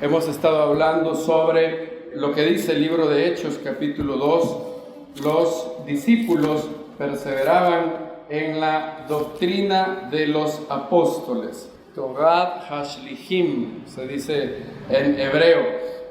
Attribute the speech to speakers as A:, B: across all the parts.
A: Hemos estado hablando sobre lo que dice el libro de Hechos, capítulo 2. Los discípulos perseveraban en la doctrina de los apóstoles. Torat Hashlichim, se dice en hebreo.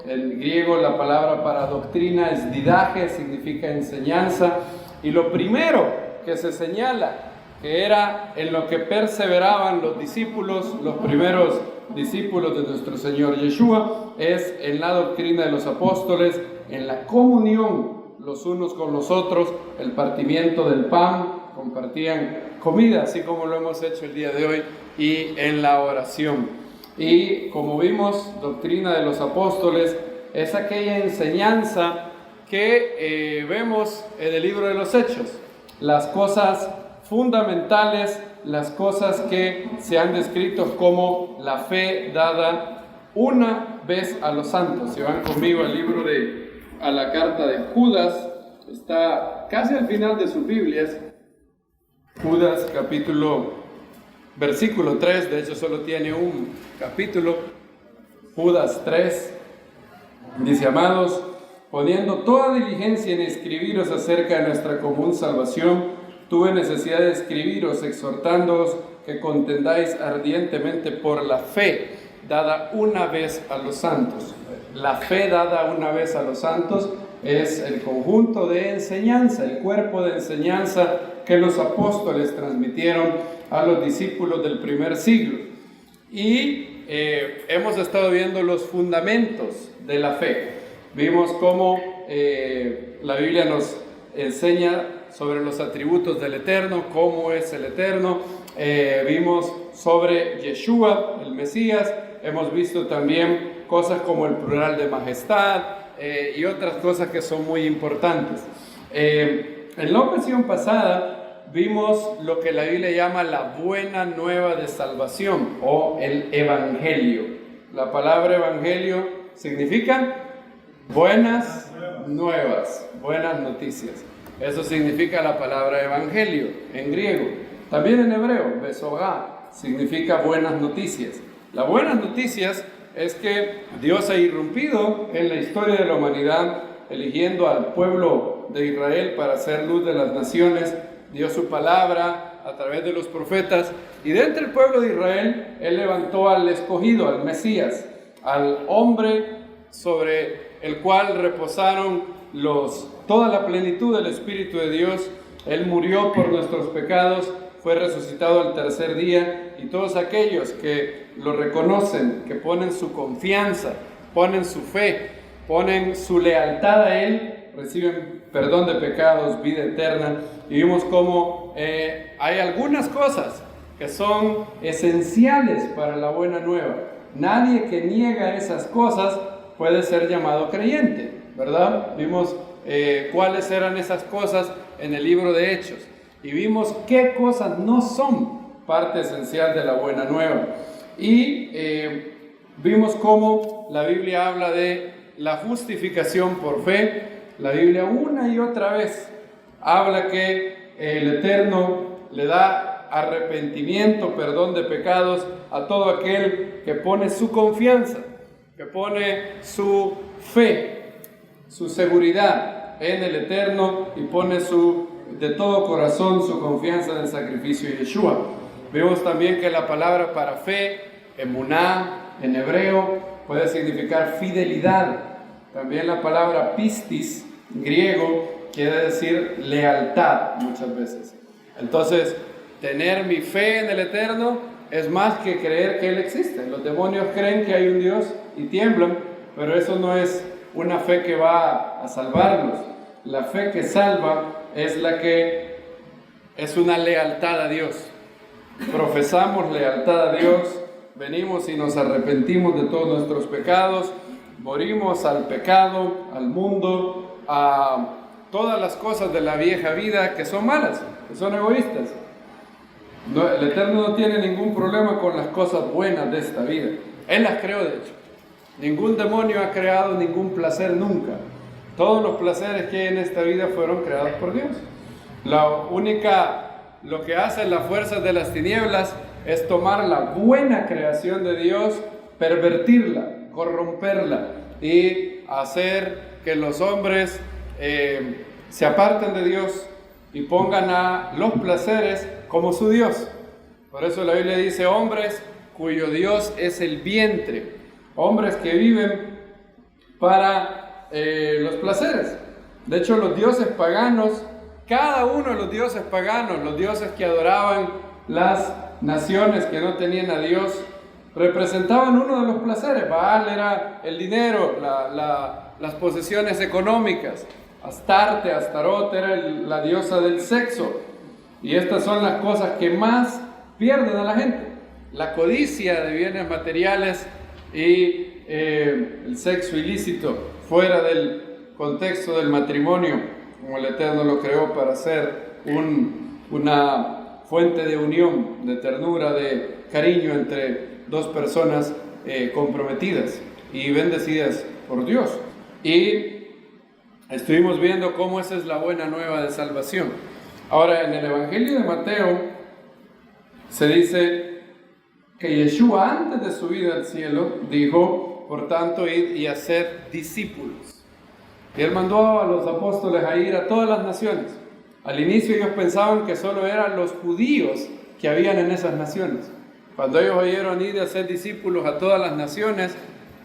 A: En griego la palabra para doctrina es didaje, significa enseñanza. Y lo primero que se señala que era en lo que perseveraban los discípulos, los primeros discípulos de nuestro Señor Yeshua, es en la doctrina de los apóstoles, en la comunión los unos con los otros, el partimiento del pan, compartían comida, así como lo hemos hecho el día de hoy, y en la oración. Y como vimos, doctrina de los apóstoles es aquella enseñanza que vemos en el libro de los Hechos, las cosas fundamentales, las cosas que se han descrito como la fe dada una vez a los santos. Si van conmigo al libro a la carta de Judas, está casi al final de sus Biblias, Judas versículo 3, de hecho solo tiene un capítulo, Judas 3, dice: amados, poniendo toda diligencia en escribiros acerca de nuestra común salvación, tuve necesidad de escribiros, exhortándoos que contendáis ardientemente por la fe dada una vez a los santos. La fe dada una vez a los santos es el conjunto de enseñanza, el cuerpo de enseñanza que los apóstoles transmitieron a los discípulos del primer siglo. Y hemos estado viendo los fundamentos de la fe. Vimos cómo la Biblia nos enseña sobre los atributos del Eterno, cómo es el Eterno. Vimos sobre Yeshua, el Mesías. Hemos visto también cosas como el plural de majestad y otras cosas que son muy importantes. En la ocasión pasada vimos lo que la Biblia llama la buena nueva de salvación o el evangelio. La palabra evangelio significa buenas nuevas, buenas noticias. Eso significa la palabra evangelio en griego. También en hebreo, besogá, significa buenas noticias. Las buenas noticias es que Dios ha irrumpido en la historia de la humanidad, eligiendo al pueblo de Israel para ser luz de las naciones. Dio su palabra a través de los profetas, y dentro del pueblo de Israel Él levantó al escogido, al Mesías, al hombre sobre el cual reposaron toda la plenitud del Espíritu de Dios. Él murió por nuestros pecados, fue resucitado al tercer día, y todos aquellos que lo reconocen, que ponen su confianza, ponen su fe, ponen su lealtad a Él, reciben perdón de pecados, vida eterna. Y vimos cómo hay algunas cosas que son esenciales para la buena nueva. Nadie que niega esas cosas puede ser llamado creyente, ¿verdad? Vimos cuáles eran esas cosas en el libro de Hechos, y vimos qué cosas no son parte esencial de la buena nueva. Y vimos cómo la Biblia habla de la justificación por fe. La Biblia una y otra vez habla que el Eterno le da arrepentimiento, perdón de pecados a todo aquel que pone su confianza, que pone su fe, su seguridad en el Eterno, y pone de todo corazón su confianza en el sacrificio de Yeshua. Vemos también que la palabra para fe, emuná, en hebreo, puede significar fidelidad. También la palabra pistis, en griego, quiere decir lealtad muchas veces. Entonces, tener mi fe en el Eterno es más que creer que Él existe. Los demonios creen que hay un Dios y tiemblan, pero eso no es una fe que va a salvarlos. La fe que salva es la que es una lealtad a Dios. Profesamos lealtad a Dios, venimos y nos arrepentimos de todos nuestros pecados, morimos al pecado, al mundo, a todas las cosas de la vieja vida que son malas, que son egoístas. El Eterno no tiene ningún problema con las cosas buenas de esta vida. Él las creó, de hecho. Ningún demonio ha creado ningún placer nunca. Todos los placeres que hay en esta vida fueron creados por Dios. Lo que hacen las fuerzas de las tinieblas es tomar la buena creación de Dios, pervertirla, corromperla y hacer que los hombres se aparten de Dios y pongan a los placeres como su Dios. Por eso la Biblia dice hombres cuyo Dios es el vientre, hombres que viven para los placeres. De hecho, los dioses paganos, cada uno de los dioses paganos, los dioses que adoraban las naciones que no tenían a Dios, representaban uno de los placeres. Baal era el dinero, las posesiones económicas. Astarte, Astarot era la diosa del sexo. Y estas son las cosas que más pierden a la gente: la codicia de bienes materiales y el sexo ilícito fuera del contexto del matrimonio, como el Eterno lo creó para ser una fuente de unión, de ternura, de cariño entre dos personas comprometidas y bendecidas por Dios. Y estuvimos viendo cómo esa es la buena nueva de salvación. Ahora, en el Evangelio de Mateo se dice que Yeshua, antes de subir al cielo, dijo: por tanto, id y haced discípulos. Y él mandó a los apóstoles a ir a todas las naciones. Al inicio ellos pensaban que solo eran los judíos que habían en esas naciones. Cuando ellos oyeron ir a ser discípulos a todas las naciones,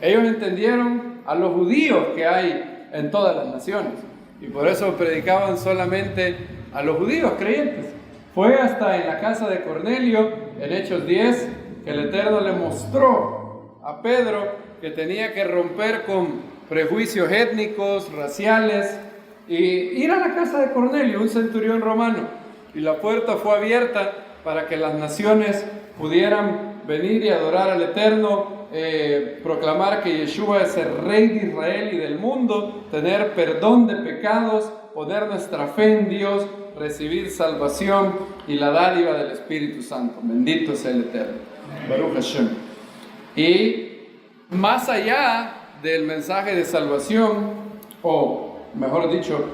A: ellos entendieron a los judíos que hay en todas las naciones. Y por eso predicaban solamente a los judíos creyentes. Fue hasta en la casa de Cornelio, en Hechos 10, que el Eterno le mostró a Pedro que tenía que romper con prejuicios étnicos, raciales, y ir a la casa de Cornelio, un centurión romano. Y la puerta fue abierta para que las naciones pudieran venir y adorar al Eterno, proclamar que Yeshua es el Rey de Israel y del mundo, tener perdón de pecados, poner nuestra fe en Dios, recibir salvación y la dádiva del Espíritu Santo. Bendito sea el Eterno. Baruch Hashem. Y más allá del mensaje de salvación, o mejor dicho,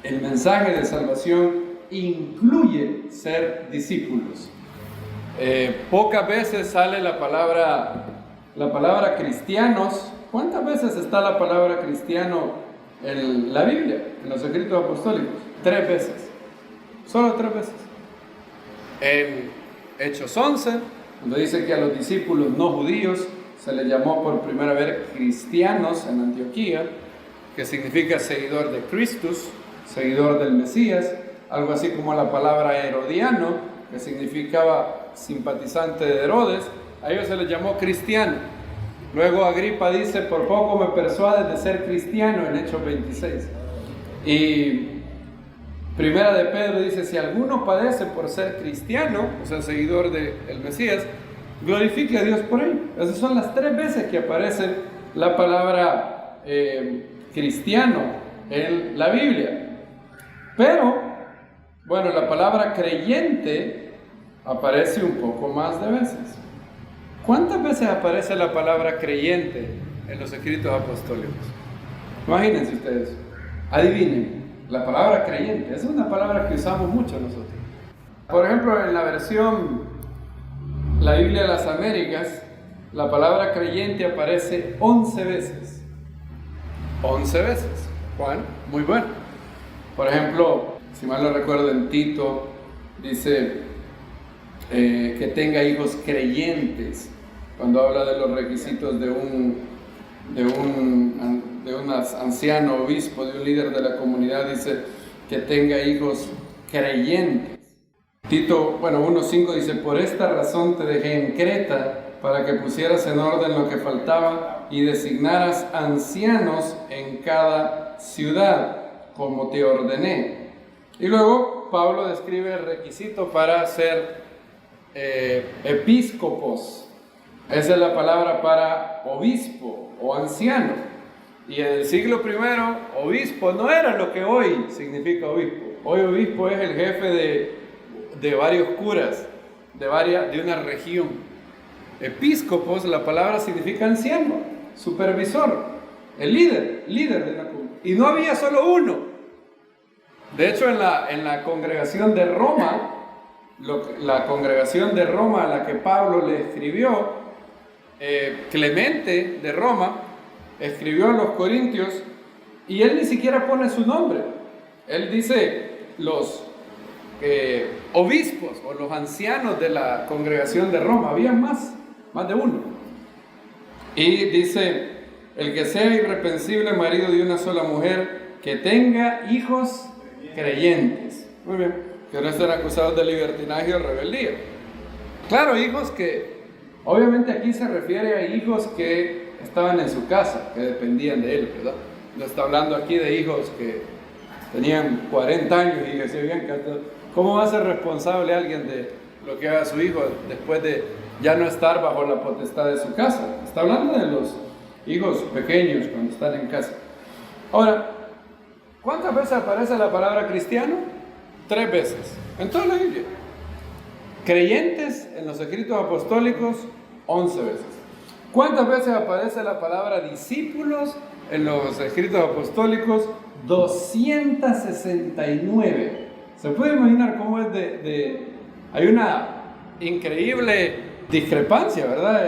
A: el mensaje de salvación incluye ser discípulos. Pocas veces sale la palabra cristianos. ¿Cuántas veces está la palabra cristiano en la Biblia, en los escritos apostólicos? 3 veces, solo 3 veces. En Hechos 11, cuando dice que a los discípulos no judíos se les llamó por primera vez cristianos en Antioquía, que significa seguidor de Cristo, seguidor del Mesías, algo así como la palabra herodiano, que significaba simpatizante de Herodes. A ellos se les llamó cristiano. Luego Agripa dice: por poco me persuades de ser cristiano, en Hechos 26. Y Primera de Pedro dice: si alguno padece por ser cristiano, o sea, seguidor del Mesías, glorifique a Dios por ello. Esas son las 3 veces que aparece la palabra cristiano en la Biblia. Pero, bueno, la palabra creyente aparece un poco más de veces. ¿Cuántas veces aparece la palabra creyente en los escritos apostólicos? Imagínense ustedes, adivinen, la palabra creyente es una palabra que usamos mucho nosotros. Por ejemplo, en la versión La Biblia de las Américas, la palabra creyente aparece 11 veces. 11 veces. Bueno, muy bueno. Por ejemplo, si mal no recuerdo, en Tito dice que tenga hijos creyentes. Cuando habla de los requisitos de un anciano, obispo, de un líder de la comunidad, dice que tenga hijos creyentes. Tito 1:5 dice: por esta razón te dejé en Creta, para que pusieras en orden lo que faltaba y designaras ancianos en cada ciudad, como te ordené. Y luego Pablo describe el requisito para ser episcopos. Esa es la palabra para obispo o anciano. Y en el siglo I, obispo no era lo que hoy significa obispo. Hoy obispo es el jefe de varios curas, de una región. Episcopos, la palabra significa anciano, supervisor, el líder de la comunidad. Y no había solo uno. De hecho, en la congregación de Roma, la congregación de Roma a la que Pablo le escribió, Clemente de Roma escribió a los Corintios y él ni siquiera pone su nombre. Él dice los obispos o los ancianos de la congregación de Roma. Había más de uno. Y dice: el que sea irreprensible marido de una sola mujer, que tenga hijos creyentes. Muy bien, que no estén acusados de libertinaje o rebeldía. Claro, hijos que, obviamente aquí se refiere a hijos que estaban en su casa, que dependían de él, ¿verdad? No está hablando aquí de hijos que tenían 40 años y que se habían casado. ¿Cómo va a ser responsable alguien de lo que haga su hijo después de ya no estar bajo la potestad de su casa? Está hablando de los hijos pequeños cuando están en casa. Ahora, ¿cuántas veces aparece la palabra cristiano? 3 veces, en toda la Biblia. Creyentes en los escritos apostólicos, 11 veces. ¿Cuántas veces aparece la palabra discípulos en los escritos apostólicos? 269. ¿Se puede imaginar cómo es hay una increíble discrepancia, ¿verdad?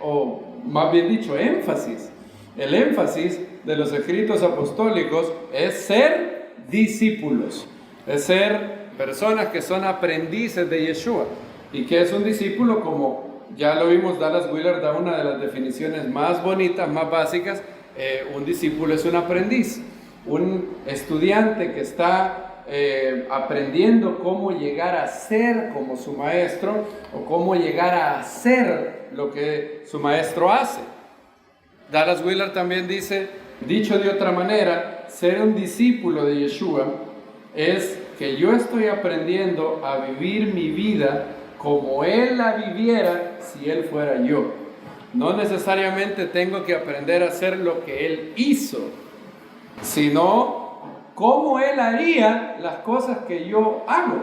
A: O más bien dicho, énfasis. El énfasis de los escritos apostólicos es ser discípulos, es ser personas que son aprendices de Yeshua. ¿Y qué es un discípulo? Como ya lo vimos, Dallas Willard da una de las definiciones más bonitas, más básicas. Un discípulo es un aprendiz, un estudiante que está aprendiendo cómo llegar a ser como su maestro o cómo llegar a hacer lo que su maestro hace. Dallas Willard también dice, dicho de otra manera, ser un discípulo de Yeshua es que yo estoy aprendiendo a vivir mi vida como Él la viviera si Él fuera yo. No necesariamente tengo que aprender a hacer lo que Él hizo, sino cómo Él haría las cosas que yo hago.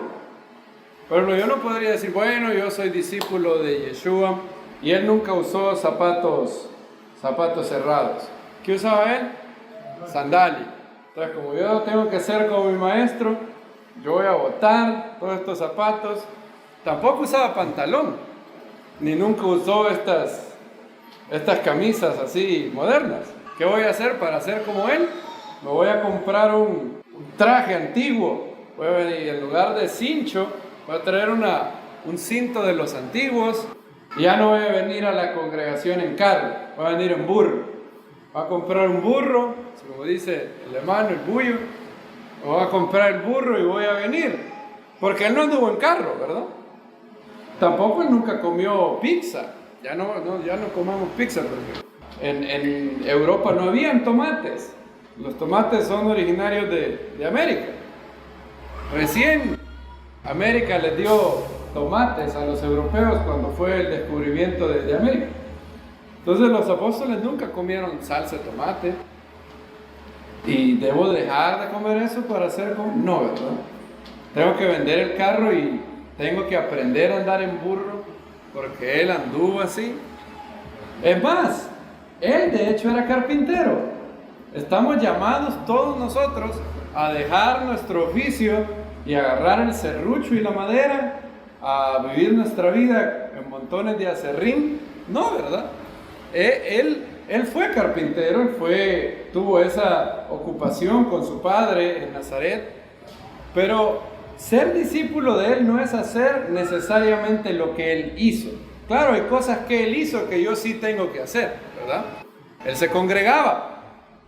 A: Pero yo no podría decir, bueno, yo soy discípulo de Yeshua y Él nunca usó zapatos cerrados. ¿Qué usaba Él? Sandalias. Entonces, como yo tengo que ser como mi maestro, yo voy a botar todos estos zapatos. Tampoco usaba pantalón, ni nunca usó estas camisas así modernas. ¿Qué voy a hacer para ser como Él? Me voy a comprar un traje antiguo. Voy a venir, en lugar de cincho, voy a traer un cinto de los antiguos. Y ya no voy a venir a la congregación en carro, voy a venir en burro. Voy a comprar un burro, como dice el hermano, el bullo. Voy a comprar el burro y voy a venir. Porque Él no anduvo en carro, ¿verdad? Tampoco Él nunca comió pizza. Ya no comemos pizza porque en Europa no habían tomates. Los tomates son originarios de América. Recién América les dio tomates a los europeos cuando fue el descubrimiento de América. Entonces los apóstoles nunca comieron salsa de tomate. ¿Y debo dejar de comer eso para hacer como? No, ¿verdad? Tengo que vender el carro y tengo que aprender a andar en burro porque Él anduvo así. Es más, Él de hecho era carpintero. Estamos llamados todos nosotros a dejar nuestro oficio y agarrar el serrucho y la madera, a vivir nuestra vida en montones de aserrín. No, ¿verdad? Él fue carpintero, tuvo esa ocupación con su padre en Nazaret, pero ser discípulo de Él no es hacer necesariamente lo que Él hizo. Claro, hay cosas que Él hizo que yo sí tengo que hacer, ¿verdad? Él se congregaba.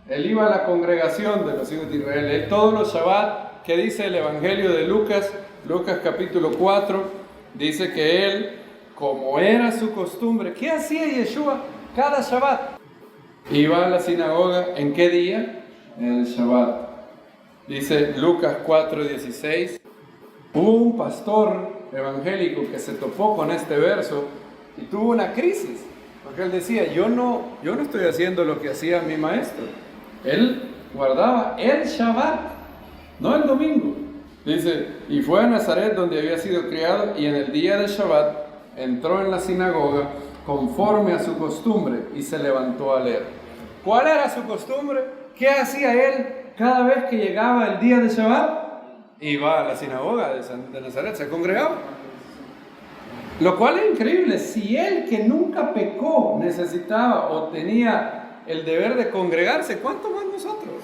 A: Él iba a la congregación de los hijos de Israel. Él todos los Shabbat, que dice el Evangelio de Lucas capítulo 4, dice que Él, como era su costumbre, ¿qué hacía Yeshua cada Shabbat? Iba a la sinagoga, ¿en qué día? En el Shabbat. Dice Lucas 4:16. Hubo un pastor evangélico que se topó con este verso y tuvo una crisis, porque él decía, yo no estoy haciendo lo que hacía mi maestro. Él guardaba el Shabbat, no el domingo. Dice, y fue a Nazaret donde había sido criado, y en el día del Shabbat entró en la sinagoga conforme a su costumbre y se levantó a leer. ¿Cuál era su costumbre? ¿Qué hacía él cada vez que llegaba el día de Shabbat? Iba a la sinagoga de Nazaret, se congregaba. Lo cual es increíble. Si él que nunca pecó necesitaba o tenía el deber de congregarse, ¿cuánto más nosotros?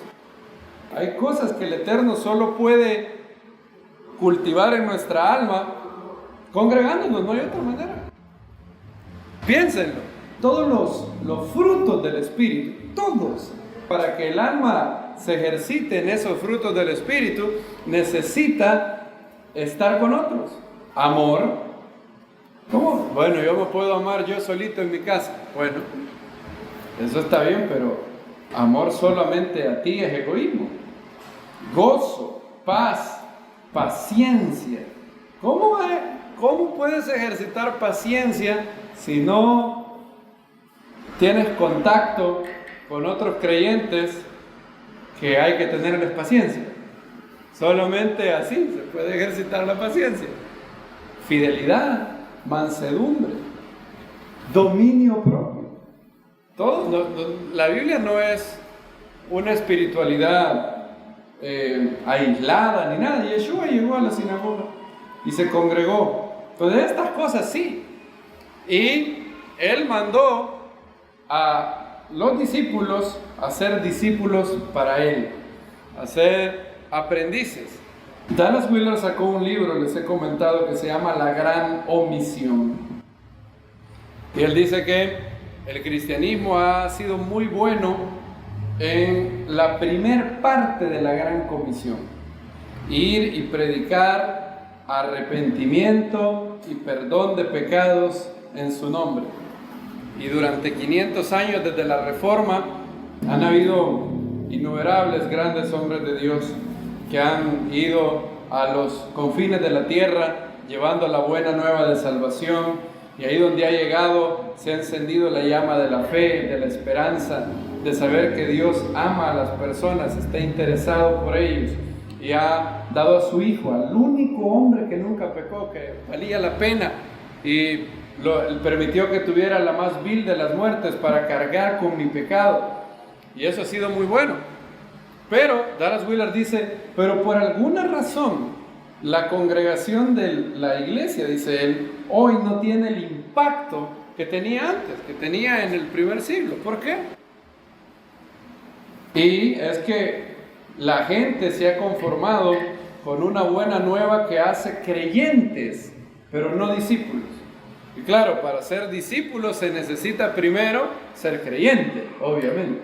A: Hay cosas que el Eterno solo puede cultivar en nuestra alma congregándonos, no hay otra manera. Piénsenlo, todos los frutos del Espíritu, todos, para que el alma se ejercite en esos frutos del Espíritu, necesita estar con otros. Amor. ¿Cómo? Bueno, yo me puedo amar yo solito en mi casa. Bueno, eso está bien, pero amor solamente a ti es egoísmo. Gozo, paz, paciencia. ¿Cómo puedes ejercitar paciencia si no tienes contacto con otros creyentes que hay que tenerles paciencia? Solamente así se puede ejercitar la paciencia. Fidelidad, mansedumbre, dominio propio. La Biblia no es una espiritualidad aislada ni nada. Yeshua llegó a la sinagoga y se congregó. Entonces estas cosas sí. Y él mandó a los discípulos a ser discípulos para él, a ser aprendices. Dallas Willard sacó un libro, les he comentado, que se llama La Gran Omisión. Y él dice que el cristianismo ha sido muy bueno en la primer parte de la Gran Comisión: ir y predicar arrepentimiento y perdón de pecados en su nombre. Y durante 500 años desde la Reforma han habido innumerables grandes hombres de Dios que han ido a los confines de la tierra llevando la buena nueva de salvación, y ahí donde ha llegado se ha encendido la llama de la fe, de la esperanza, de saber que Dios ama a las personas, está interesado por ellos, y ha dado a su Hijo, al único hombre que nunca pecó, que valía la pena, y permitió que tuviera la más vil de las muertes para cargar con mi pecado. Y eso ha sido muy bueno. Pero Dallas Willard dice, pero por alguna razón la congregación de la iglesia, dice él, hoy no tiene el impacto que tenía antes, que tenía en el primer siglo. ¿Por qué? Y es que la gente se ha conformado con una buena nueva que hace creyentes, pero no discípulos. Y claro, para ser discípulo se necesita primero ser creyente, obviamente.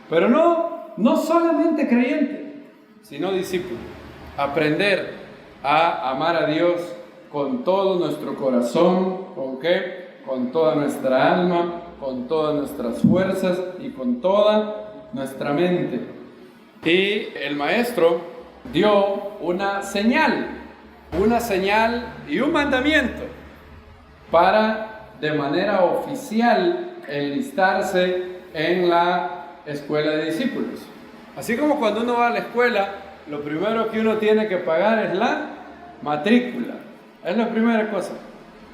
A: Pero no solamente creyente, sino discípulo. Aprender a amar a Dios con todo nuestro corazón, ¿con qué? Con toda nuestra alma, con todas nuestras fuerzas y con toda nuestra mente. Y el maestro dio una señal y un mandamiento para de manera oficial enlistarse en la escuela de discípulos. Así como cuando uno va a la escuela, lo primero que uno tiene que pagar es la matrícula. Es la primera cosa.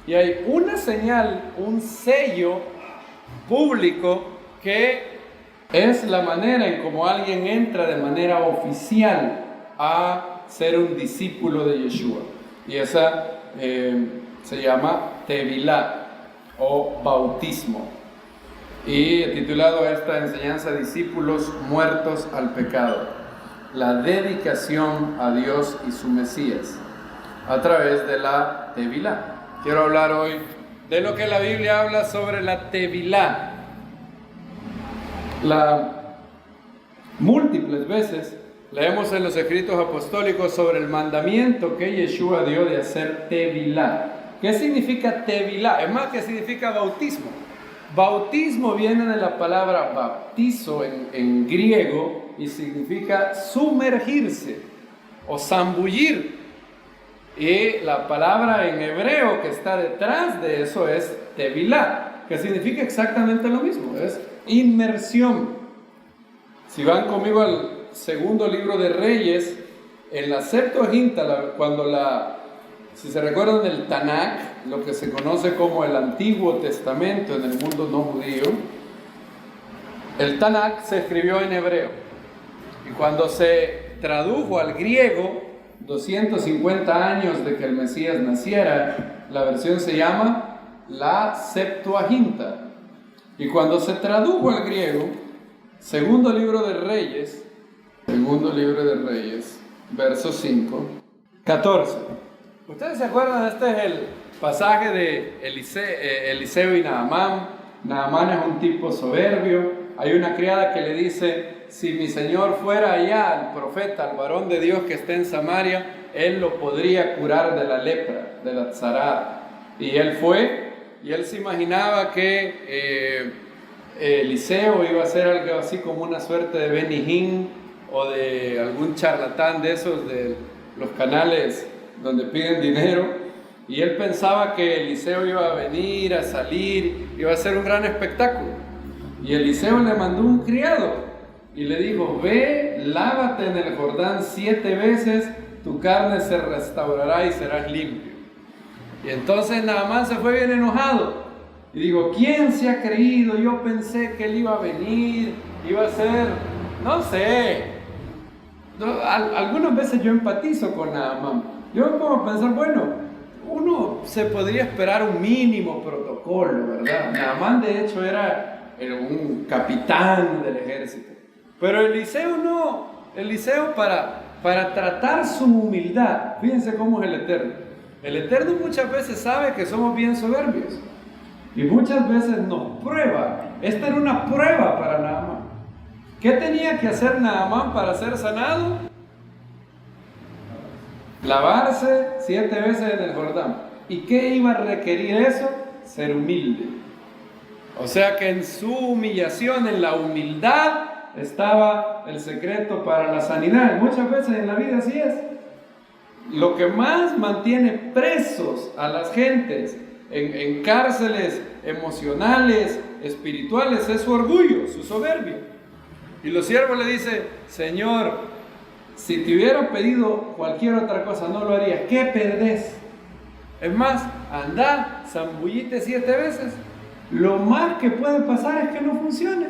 A: Y hay una señal, un sello público que es la manera en cómo alguien entra de manera oficial a ser un discípulo de Yeshua. Y esa se llama Tevilá o bautismo. Y he titulado esta enseñanza Discípulos muertos al pecado, la dedicación a Dios y su Mesías a través de la Tevilá. Quiero hablar hoy de lo que la Biblia habla sobre la Tevilá. Múltiples veces leemos en los escritos apostólicos sobre el mandamiento que Yeshua dio de hacer Tevilá. ¿Qué significa Tevilá? Es más, ¿qué significa bautismo? Bautismo viene de la palabra baptizo en griego y significa sumergirse o zambullir. Y la palabra en hebreo que está detrás de eso es Tevilá, que significa exactamente lo mismo, es inmersión. Si van conmigo al segundo libro de Reyes, en la Septuaginta, si se recuerdan del Tanakh, lo que se conoce como el Antiguo Testamento en el mundo no judío, el Tanakh se escribió en hebreo. Y cuando se tradujo al griego, 250 años de que el Mesías naciera, la versión se llama la Septuaginta. Y cuando se tradujo al griego, segundo libro de Reyes, verso 5, 14. ¿Ustedes se acuerdan? Este es el pasaje de Eliseo y Naamán. Naamán es un tipo soberbio. Hay una criada que le dice: si mi señor fuera allá, el profeta, el varón de Dios que está en Samaria, él lo podría curar de la lepra, de la tzará. Y él fue, y él se imaginaba que Eliseo iba a ser algo así como una suerte de Benny Hinn o de algún charlatán de esos de los canales donde piden dinero, y él pensaba que Eliseo iba a venir, a salir, iba a ser un gran espectáculo. Y Eliseo le mandó un criado y le dijo: ve, lávate en el Jordán 7 veces, tu carne se restaurará y serás limpio. Y entonces Naamán se fue bien enojado y dijo: ¿quién se ha creído? Yo pensé que él iba a venir, iba a ser, no sé. Algunas veces yo empatizo con Naamán. Yo me pongo a pensar, bueno, uno se podría esperar un mínimo protocolo, ¿verdad? Naamán de hecho era un capitán del ejército. Pero Eliseo no. Eliseo para tratar su humildad, fíjense cómo es el Eterno. El Eterno muchas veces sabe que somos bien soberbios y muchas veces nos prueba. Esta era una prueba para Naamán. ¿Qué tenía que hacer Naamán para ser sanado? Lavarse 7 veces en el Jordán. ¿Y qué iba a requerir eso? Ser humilde. O sea que en su humillación, en la humildad, estaba el secreto para la sanidad. Muchas veces en la vida así es. Lo que más mantiene presos a las gentes en cárceles emocionales, espirituales, es su orgullo, su soberbia. Y los siervos le dicen: Señor, si te hubiera pedido cualquier otra cosa, no lo harías. ¿Qué perdés? Es más, anda, zambullite 7 veces. Lo más que puede pasar es que no funcione.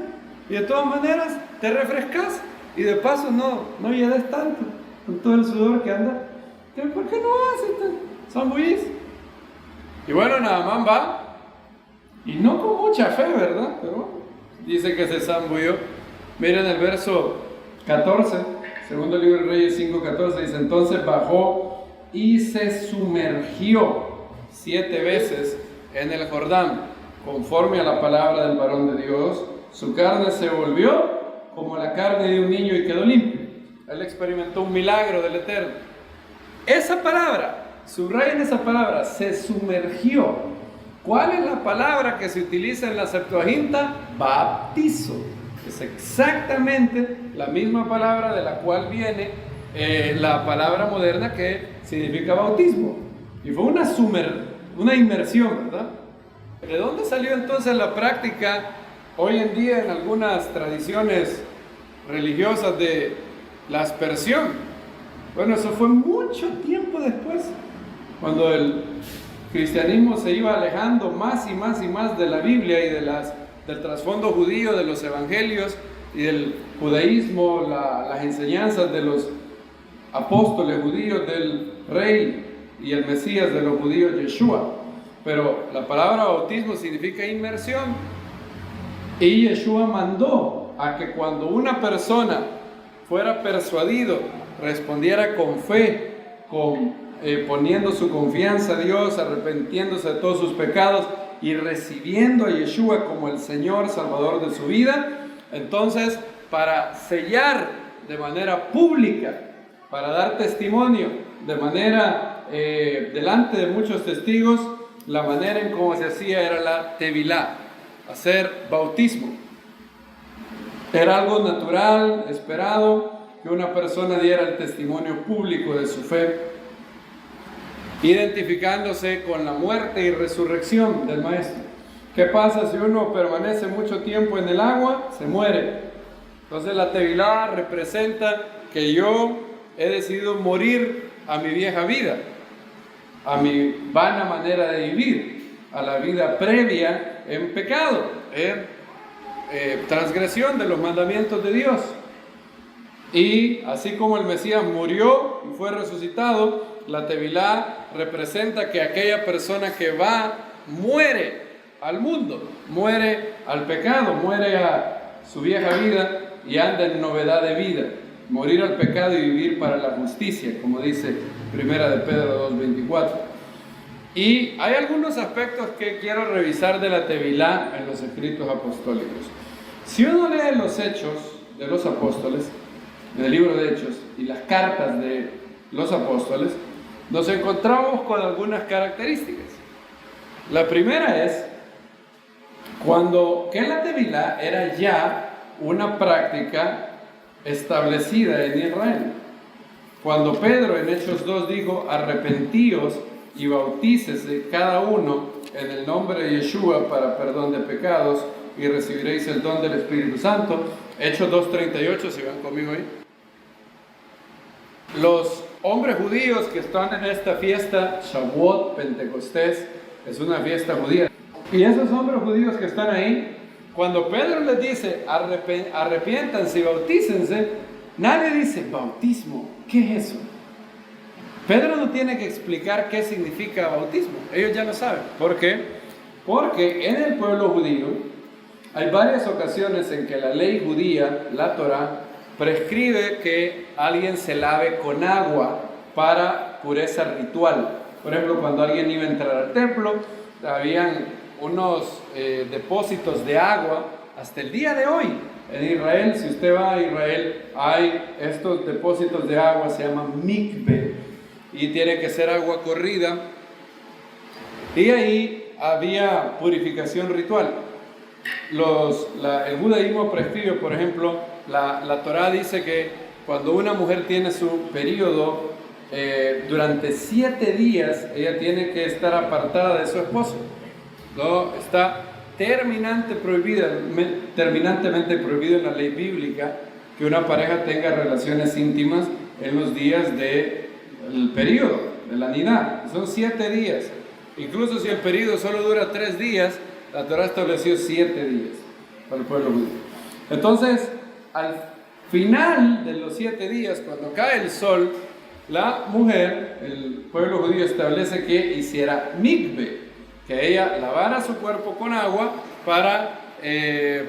A: Y de todas maneras, te refrescas. Y de paso, no llegues tanto con todo el sudor que anda. ¿Por qué no haces? Zambullís. Y bueno, Naamán va. Y no con mucha fe, ¿verdad? Pero dice que se zambulló. Miren el verso 14. Segundo libro de Reyes 5:14 dice: entonces bajó y se sumergió 7 veces en el Jordán, conforme a la palabra del varón de Dios. Su carne se volvió como la carne de un niño y quedó limpio. Él experimentó un milagro del Eterno. Esa palabra, subrayen esa palabra, se sumergió. ¿Cuál es la palabra que se utiliza en la Septuaginta? Baptizo. Es exactamente la misma palabra de la cual viene la palabra moderna que significa bautismo. Y fue una inmersión, ¿verdad? ¿De dónde salió entonces la práctica hoy en día en algunas tradiciones religiosas de la aspersión? Bueno, eso fue mucho tiempo después, cuando el cristianismo se iba alejando más y más y más de la Biblia y del trasfondo judío, de los evangelios y del judaísmo, las enseñanzas de los apóstoles judíos, del rey y el Mesías de los judíos, Yeshua. Pero la palabra bautismo significa inmersión, y Yeshua mandó a que cuando una persona fuera persuadido, respondiera con fe, poniendo su confianza a Dios, arrepintiéndose de todos sus pecados y recibiendo a Yeshua como el Señor Salvador de su vida. Entonces, para sellar de manera pública, para dar testimonio de manera delante de muchos testigos, la manera en cómo se hacía era la tevilá, hacer bautismo. Era algo natural, esperado, que una persona diera el testimonio público de su fe, identificándose con la muerte y resurrección del Maestro. ¿Qué pasa si uno permanece mucho tiempo en el agua? Se muere. Entonces la tevilá representa que yo he decidido morir a mi vieja vida, a mi vana manera de vivir, a la vida previa en pecado, en transgresión de los mandamientos de Dios. Y así como el Mesías murió y fue resucitado, la tevilá representa que aquella persona que muere al mundo, muere al pecado, muere a su vieja vida y anda en novedad de vida. Morir al pecado y vivir para la justicia, como dice Primera de Pedro 2:24. Y hay algunos aspectos que quiero revisar de la tevilá en los escritos apostólicos. Si uno lee los Hechos de los Apóstoles, en el libro de Hechos, y las cartas de los apóstoles, nos encontramos con algunas características. La primera es que la tevilá era ya una práctica establecida en Israel. Cuando Pedro en Hechos 2 dijo: arrepentíos y bautícese cada uno en el nombre de Yeshua para perdón de pecados y recibiréis el don del Espíritu Santo. Hechos 2:38, si van conmigo ahí. Los hombres judíos que están en esta fiesta, Shavuot, Pentecostés, es una fiesta judía. Y esos hombres judíos que están ahí, cuando Pedro les dice: arrepiéntanse y bautícense, nadie dice: bautismo, ¿qué es eso? Pedro no tiene que explicar qué significa bautismo, ellos ya lo saben. ¿Por qué? Porque en el pueblo judío hay varias ocasiones en que la ley judía, la Torá, prescribe que alguien se lave con agua para pureza ritual. Por ejemplo, cuando alguien iba a entrar al templo, habían unos depósitos de agua. Hasta el día de hoy en Israel, si usted va a Israel, hay estos depósitos de agua, se llaman mikve, y tiene que ser agua corrida, y ahí había purificación ritual. El judaísmo prescribe, por ejemplo, la Torá dice que cuando una mujer tiene su periodo, durante 7 días ella tiene que estar apartada de su esposo. No, está terminantemente prohibido en la ley bíblica que una pareja tenga relaciones íntimas en los días del periodo, de la nidá. Son 7 días. Incluso si el periodo solo dura 3 días, la Torá estableció 7 días para el pueblo judío. Entonces, al final de los 7 días, cuando cae el sol, la mujer, el pueblo judío establece que hiciera mikve, que ella lavara su cuerpo con agua para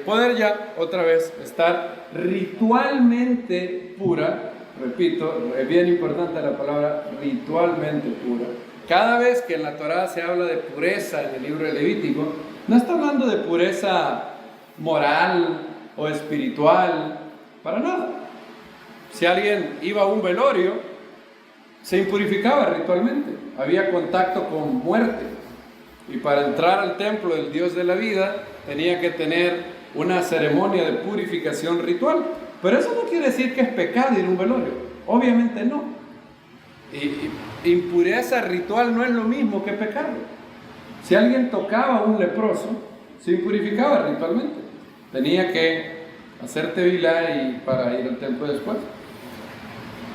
A: poder ya otra vez estar ritualmente pura. Repito, es bien importante la palabra ritualmente pura. Cada vez que en la Torá se habla de pureza en el libro de Levítico, no está hablando de pureza moral o espiritual, para nada. Si alguien iba a un velorio, se impurificaba ritualmente, había contacto con muerte, y para entrar al templo del Dios de la vida tenía que tener una ceremonia de purificación ritual. Pero eso no quiere decir que es pecado ir a un velorio, obviamente no. Y impureza ritual no es lo mismo que pecado. Si alguien tocaba a un leproso, se impurificaba ritualmente, tenía que hacer tevilá y para ir al templo después.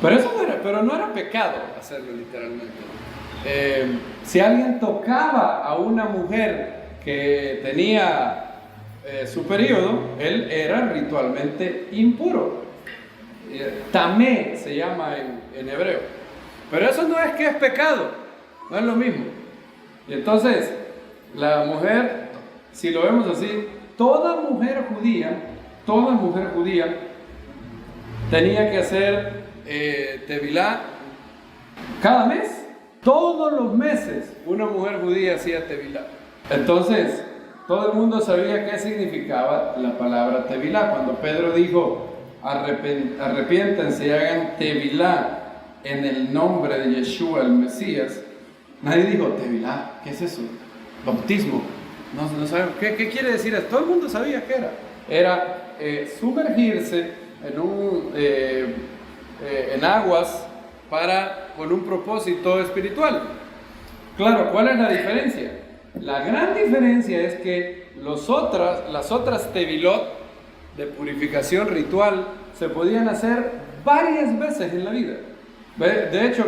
A: Pero no era pecado hacerlo literalmente. Si alguien tocaba a una mujer que tenía su periodo, él era ritualmente impuro. Tamé se llama en hebreo. Pero eso no es que es pecado, no es lo mismo. Y entonces, la mujer, si lo vemos así, toda mujer judía tenía que hacer tevilá cada mes. Todos los meses una mujer judía hacía tevilá. Entonces, todo el mundo sabía qué significaba la palabra tevilá. Cuando Pedro dijo: arrepiéntanse y hagan tevilá en el nombre de Yeshua el Mesías, nadie dijo: tevilá, ¿qué es eso? Bautismo. No sabemos qué quiere decir eso. Todo el mundo sabía qué era. Era sumergirse en aguas con un propósito espiritual. Claro, ¿cuál es la diferencia? La gran diferencia es que las otras tevilot de purificación ritual se podían hacer varias veces en la vida. De hecho,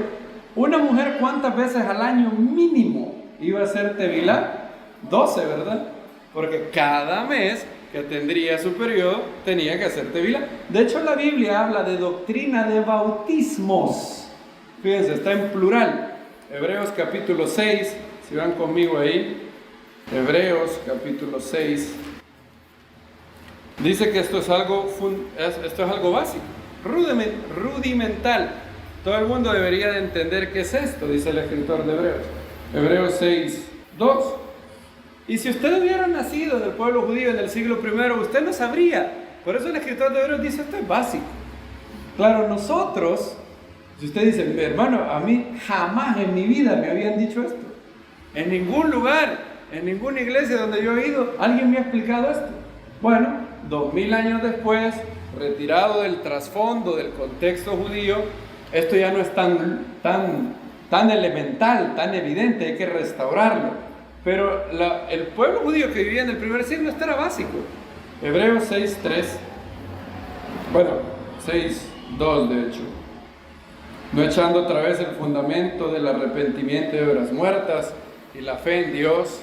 A: una mujer, ¿cuántas veces al año mínimo iba a hacer tevilá? 12, ¿verdad? Porque cada mes que tendría su periodo tenía que hacer tevilá. De hecho, la Biblia habla de doctrina de bautismos. Fíjense, está en plural. Hebreos capítulo 6, si van conmigo ahí. Hebreos capítulo 6. Dice que esto es algo básico, rudimental. Todo el mundo debería de entender qué es esto, dice el escritor de Hebreos. Hebreos 6, 2. Y si usted hubiera nacido del pueblo judío en el siglo I, usted no sabría. Por eso el escritor de Hebreos dice, esto es básico. Claro, nosotros, si usted dice, mi hermano, a mí jamás en mi vida me habían dicho esto. En ningún lugar, en ninguna iglesia donde yo he ido, alguien me ha explicado esto. Bueno, 2000 años después, retirado del trasfondo, del contexto judío, esto ya no es tan elemental, tan evidente, hay que restaurarlo. Pero el pueblo judío que vivía en el primer siglo, esto era básico. Hebreos 6:3, bueno, 6:2 de hecho. No echando otra vez el fundamento del arrepentimiento de obras muertas y la fe en Dios.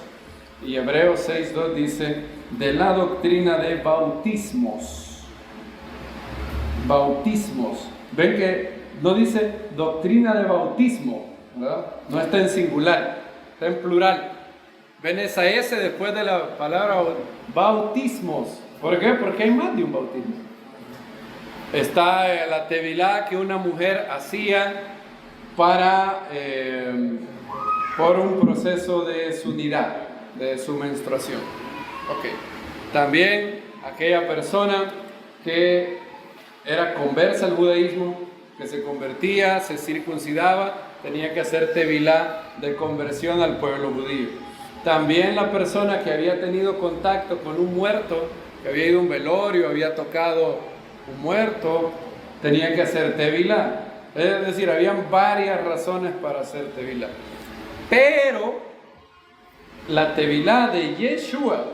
A: Y Hebreos 6:2 dice, de la doctrina de bautismos. Bautismos. Ven que no dice doctrina de bautismo, ¿verdad? No está en singular, está en plural. Ven esa S después de la palabra bautismos. ¿Por qué? Porque hay más de un bautismo. Está la tevilá que una mujer hacía por un proceso de su nidad, de su menstruación. Okay. También aquella persona que era conversa al judaísmo, que se convertía, se circuncidaba, tenía que hacer tevilá de conversión al pueblo judío. También la persona que había tenido contacto con un muerto, que había ido a un velorio, había tocado un muerto, tenía que hacer tevilá. Es decir, habían varias razones para hacer tevilá. Pero la tevilá de Yeshua,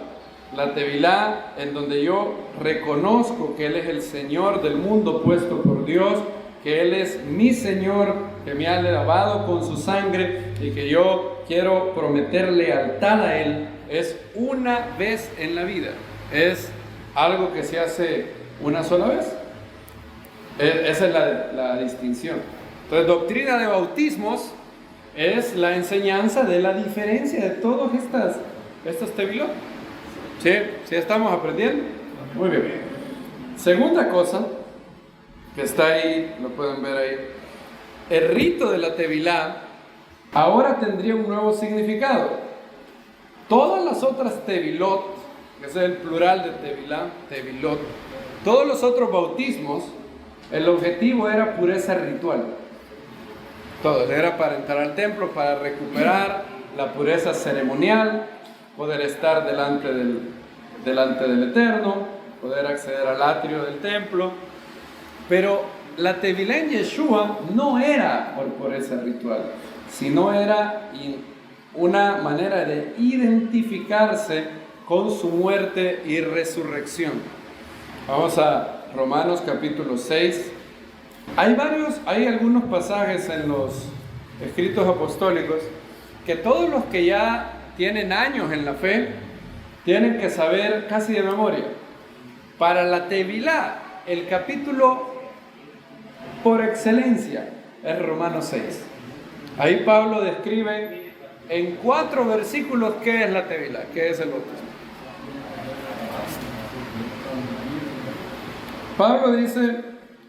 A: la tevilá en donde yo reconozco que Él es el Señor del mundo puesto por Dios, que Él es mi Señor, que me ha lavado con su sangre y que yo quiero prometer lealtad a Él, es una vez en la vida. Es algo que se hace una sola vez. Esa es la distinción. Entonces, doctrina de bautismos es la enseñanza de la diferencia de todas estas tevilot. ¿Sí? ¿Sí estamos aprendiendo? Muy bien. Segunda cosa que está ahí, lo pueden ver ahí. El rito de la tevilá ahora tendría un nuevo significado. Todas las otras tevilot, que es el plural de tevilá, tevilot, todos los otros bautismos, el objetivo era pureza ritual. Todo era para entrar al templo, para recuperar la pureza ceremonial, poder estar delante del Eterno, poder acceder al atrio del templo. Pero la tevilá en Yeshua no era por pureza ritual, sino era una manera de identificarse con su muerte y resurrección. Vamos a Romanos capítulo 6. Hay algunos pasajes en los escritos apostólicos que todos los que ya tienen años en la fe tienen que saber casi de memoria. Para la tevilá, el capítulo por excelencia es Romanos 6. Ahí Pablo describe en 4 versículos qué es la tevilá, qué es el bautismo. Pablo dice,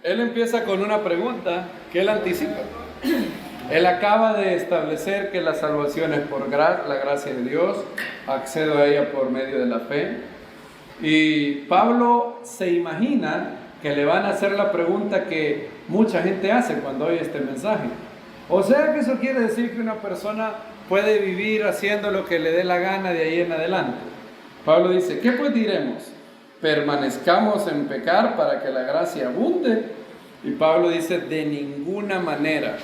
A: él empieza con una pregunta que él anticipa. Él acaba de establecer que la salvación es por la gracia de Dios, accedo a ella por medio de la fe. Y Pablo se imagina que le van a hacer la pregunta que mucha gente hace cuando oye este mensaje. O sea que eso quiere decir que una persona puede vivir haciendo lo que le dé la gana de ahí en adelante. Pablo dice, ¿qué pues diremos? ¿Permanezcamos en pecar para que la gracia abunde? Y Pablo dice, de ninguna manera.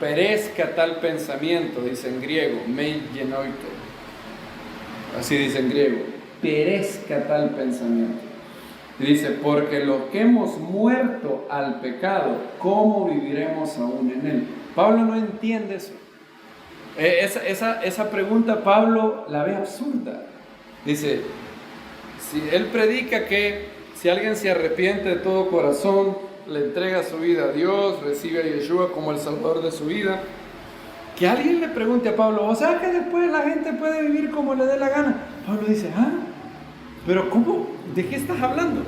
A: Perezca tal pensamiento, dice en griego, mei genoito. Así dice en griego, perezca tal pensamiento. Y dice, porque los que hemos muerto al pecado, ¿cómo viviremos aún en él? Pablo no entiende eso. Esa pregunta Pablo la ve absurda. Dice, si él predica que si alguien se arrepiente de todo corazón, le entrega su vida a Dios, recibe a Yeshua como el Salvador de su vida, que alguien le pregunte a Pablo, o sea que después la gente puede vivir como le dé la gana. Pablo dice, pero ¿cómo? ¿De qué estás hablando?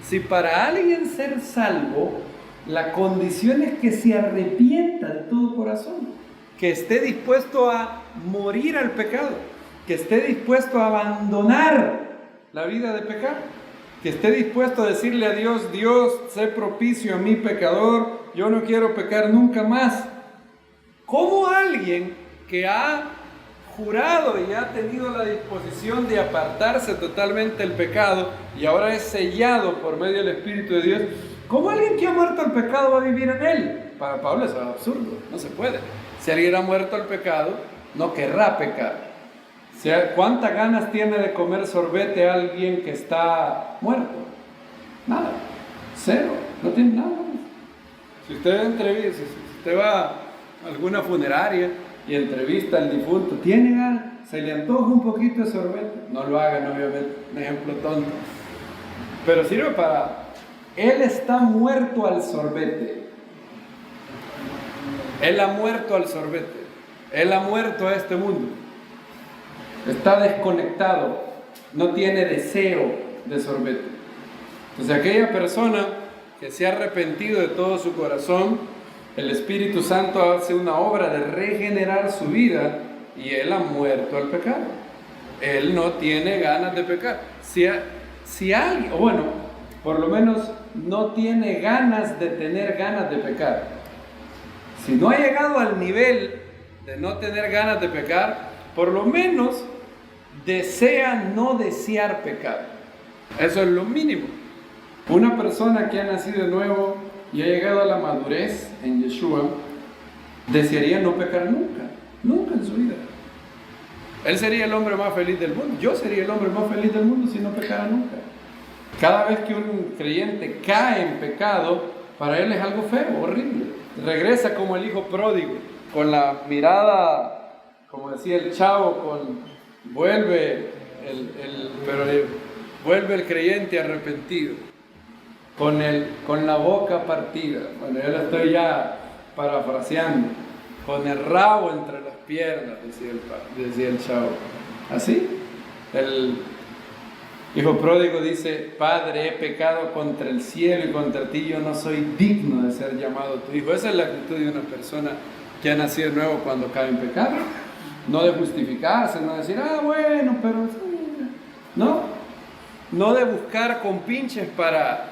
A: Si para alguien ser salvo, la condición es que se arrepienta de todo corazón, que esté dispuesto a morir al pecado, que esté dispuesto a abandonar la vida de pecado, que esté dispuesto a decirle a Dios, Dios, sé propicio a mi pecador, yo no quiero pecar nunca más. ¿Cómo alguien que ha jurado y ha tenido la disposición de apartarse totalmente del pecado y ahora es sellado por medio del Espíritu de Dios, cómo alguien que ha muerto al pecado va a vivir en él? Para Pablo eso es absurdo, no se puede. Si alguien ha muerto al pecado, no querrá pecar. ¿Cuántas ganas tiene de comer sorbete alguien que está muerto? Nada, cero, no tiene nada. Si usted va a alguna funeraria y entrevista al difunto, ¿tiene ganas? ¿Se le antoja un poquito de sorbete? No lo hagan, obviamente, un ejemplo tonto. Pero sirve para... Él está muerto al sorbete. Él ha muerto al sorbete. Él ha muerto a este mundo. Está desconectado. No tiene deseo de sorbete. Entonces aquella persona que se ha arrepentido de todo su corazón, el Espíritu Santo hace una obra de regenerar su vida y él ha muerto al pecado. Él no tiene ganas de pecar. Si alguien, o bueno, por lo menos no tiene ganas de tener ganas de pecar. Si no ha llegado al nivel de no tener ganas de pecar, por lo menos desea no desear pecar. Eso es lo mínimo. Una persona que ha nacido de nuevo y ha llegado a la madurez en Yeshua, desearía no pecar nunca, nunca en su vida. Él sería el hombre más feliz del mundo. Yo sería el hombre más feliz del mundo si no pecara nunca. Cada vez que un creyente cae en pecado, para él es algo feo, horrible. Regresa como el hijo pródigo, con la mirada, como decía el chavo, vuelve el creyente arrepentido, con la boca partida. Bueno, yo lo estoy ya parafraseando, con el rabo entre las piernas, decía el chavo. Así, el hijo pródigo dice, Padre, he pecado contra el cielo y contra ti, yo no soy digno de ser llamado tu hijo. Esa es la actitud de una persona que ha nacido de nuevo cuando cae en pecado. No de justificarse, no de decir, bueno, pero... No de buscar compinches para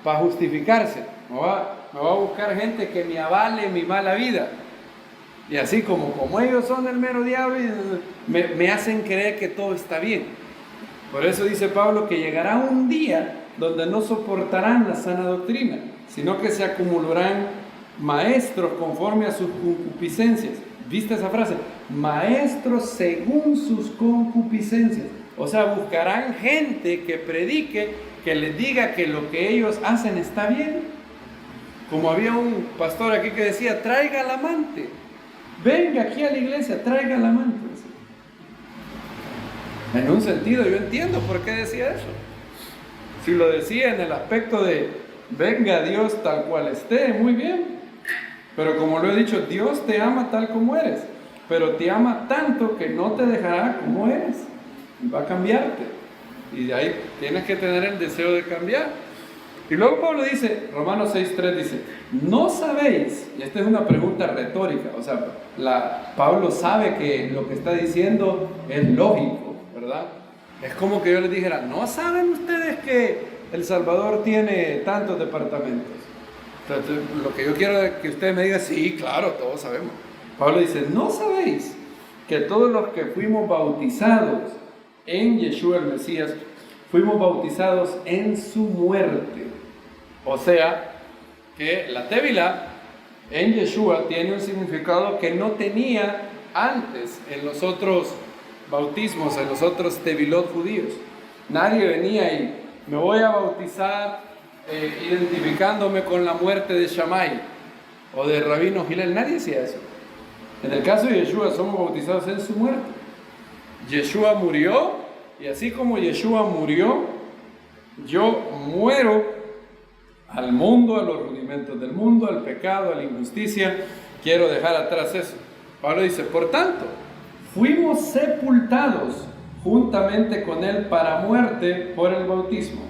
A: justificarse. Me va a buscar gente que me avale mi mala vida. Y así como ellos son el mero diablo, me hacen creer que todo está bien. Por eso dice Pablo que llegará un día donde no soportarán la sana doctrina, sino que se acumularán maestros conforme a sus concupiscencias. ¿Viste esa frase? Maestros según sus concupiscencias. O sea, buscarán gente que predique, que les diga que lo que ellos hacen está bien. Como había un pastor aquí que decía, traiga al amante. Venga aquí a la iglesia, traiga al amante. En un sentido, yo entiendo por qué decía eso. Si lo decía en el aspecto de, venga Dios tal cual esté, muy bien. Pero como lo he dicho, Dios te ama tal como eres, pero te ama tanto que no te dejará como eres. Va a cambiarte. Y de ahí tienes que tener el deseo de cambiar. Y luego Pablo dice, Romanos 6:3 dice, ¿no sabéis? Y esta es una pregunta retórica. O sea, Pablo sabe que lo que está diciendo es lógico, ¿verdad? Es como que yo les dijera, ¿no saben ustedes que El Salvador tiene tantos departamentos? Entonces, lo que yo quiero es que ustedes me digan, sí, claro, todos sabemos. Pablo dice, ¿no sabéis que todos los que fuimos bautizados en Yeshua el Mesías, fuimos bautizados en su muerte? O sea, que la Tevila en Yeshua tiene un significado que no tenía antes en los otros bautismos, en los otros Tevilot judíos. Nadie venía y me voy a bautizar identificándome con la muerte de Shammai o de Rabino Hillel. Nadie hacía eso. En el caso de Yeshua somos bautizados en su muerte. Yeshua murió y así como Yeshua murió, yo muero al mundo, a los rudimentos del mundo, al pecado, a la injusticia. Quiero dejar atrás eso. Pablo dice, por tanto, fuimos sepultados juntamente con Él para muerte por el bautismo.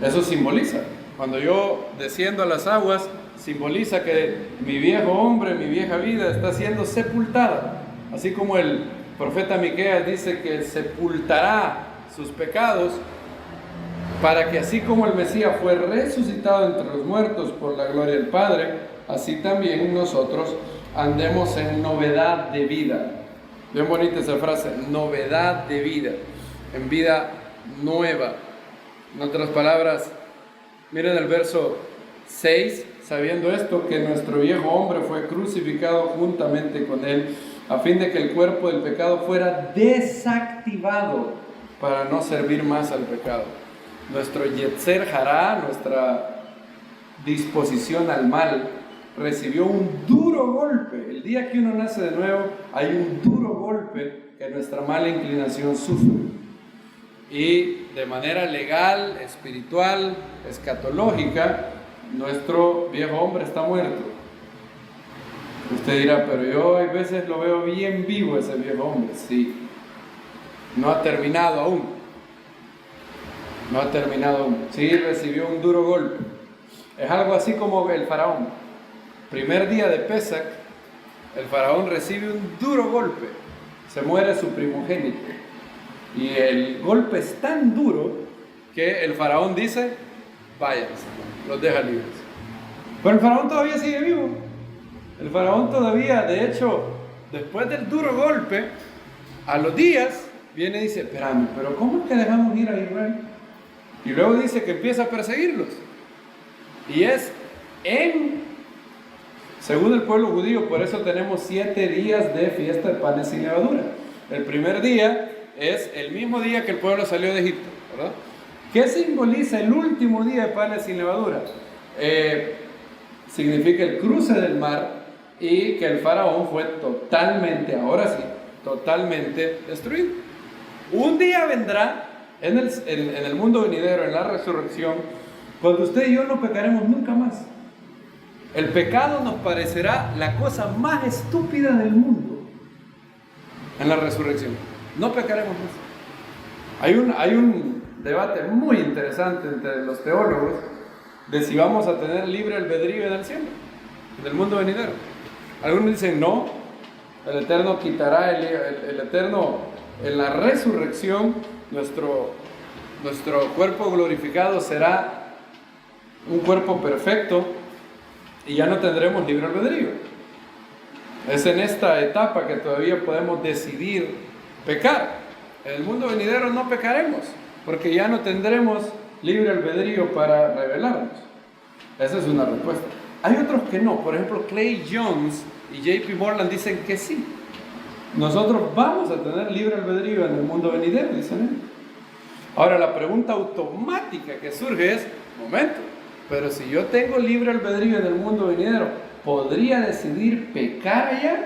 A: Eso simboliza. Cuando yo desciendo a las aguas, simboliza que mi viejo hombre, mi vieja vida está siendo sepultada. Así como el profeta Miqueas dice que sepultará sus pecados, para que así como el Mesías fue resucitado entre los muertos por la gloria del Padre, así también nosotros andemos en novedad de vida. Bien bonita esa frase, novedad de vida, en vida nueva. En otras palabras, miren el verso 6, sabiendo esto, que nuestro viejo hombre fue crucificado juntamente con Él, a fin de que el cuerpo del pecado fuera desactivado para no servir más al pecado. Nuestro Yetzer Hará, nuestra disposición al mal, recibió un duro golpe. El día que uno nace de nuevo, hay un duro golpe que nuestra mala inclinación sufre. Y de manera legal, espiritual, escatológica, nuestro viejo hombre está muerto. Usted dirá, pero yo a veces lo veo bien vivo ese viejo hombre. Sí, no ha terminado aún. No ha terminado aún. Sí, recibió un duro golpe. Es algo así como el faraón. Primer día de Pesach, el faraón recibe un duro golpe. Se muere su primogénito. Y el golpe es tan duro que el faraón dice, váyanse, los deja libres. Pero el faraón todavía sigue vivo. El faraón todavía, de hecho, después del duro golpe, a los días, viene y dice, espérame, pero ¿cómo es que dejamos ir a Israel? Y luego dice que empieza a perseguirlos. Y es según el pueblo judío, por eso tenemos 7 días de fiesta de panes sin levadura. El primer día es el mismo día que el pueblo salió de Egipto, ¿verdad? ¿Qué simboliza el último día de panes sin levadura? Significa el cruce del mar y que el faraón fue totalmente, ahora sí, totalmente destruido. Un día vendrá en el mundo venidero, en la resurrección, cuando usted y yo no pecaremos nunca más. El pecado nos parecerá la cosa más estúpida del mundo en la resurrección. No pecaremos más. Hay un debate muy interesante entre los teólogos de si vamos a tener libre albedrío en el cielo, en el mundo venidero. Algunos dicen no, el Eterno quitará, el Eterno en la resurrección, nuestro cuerpo glorificado será un cuerpo perfecto y ya no tendremos libre albedrío. Es en esta etapa que todavía podemos decidir pecar. En el mundo venidero no pecaremos, porque ya no tendremos libre albedrío para rebelarnos. Esa es una respuesta. Hay otros que no. Por ejemplo, Clay Jones y J.P. Moreland dicen que sí. Nosotros vamos a tener libre albedrío en el mundo venidero, dicen ellos. Ahora, la pregunta automática que surge es, momento, pero si yo tengo libre albedrío en el mundo venidero, ¿podría decidir pecar allá?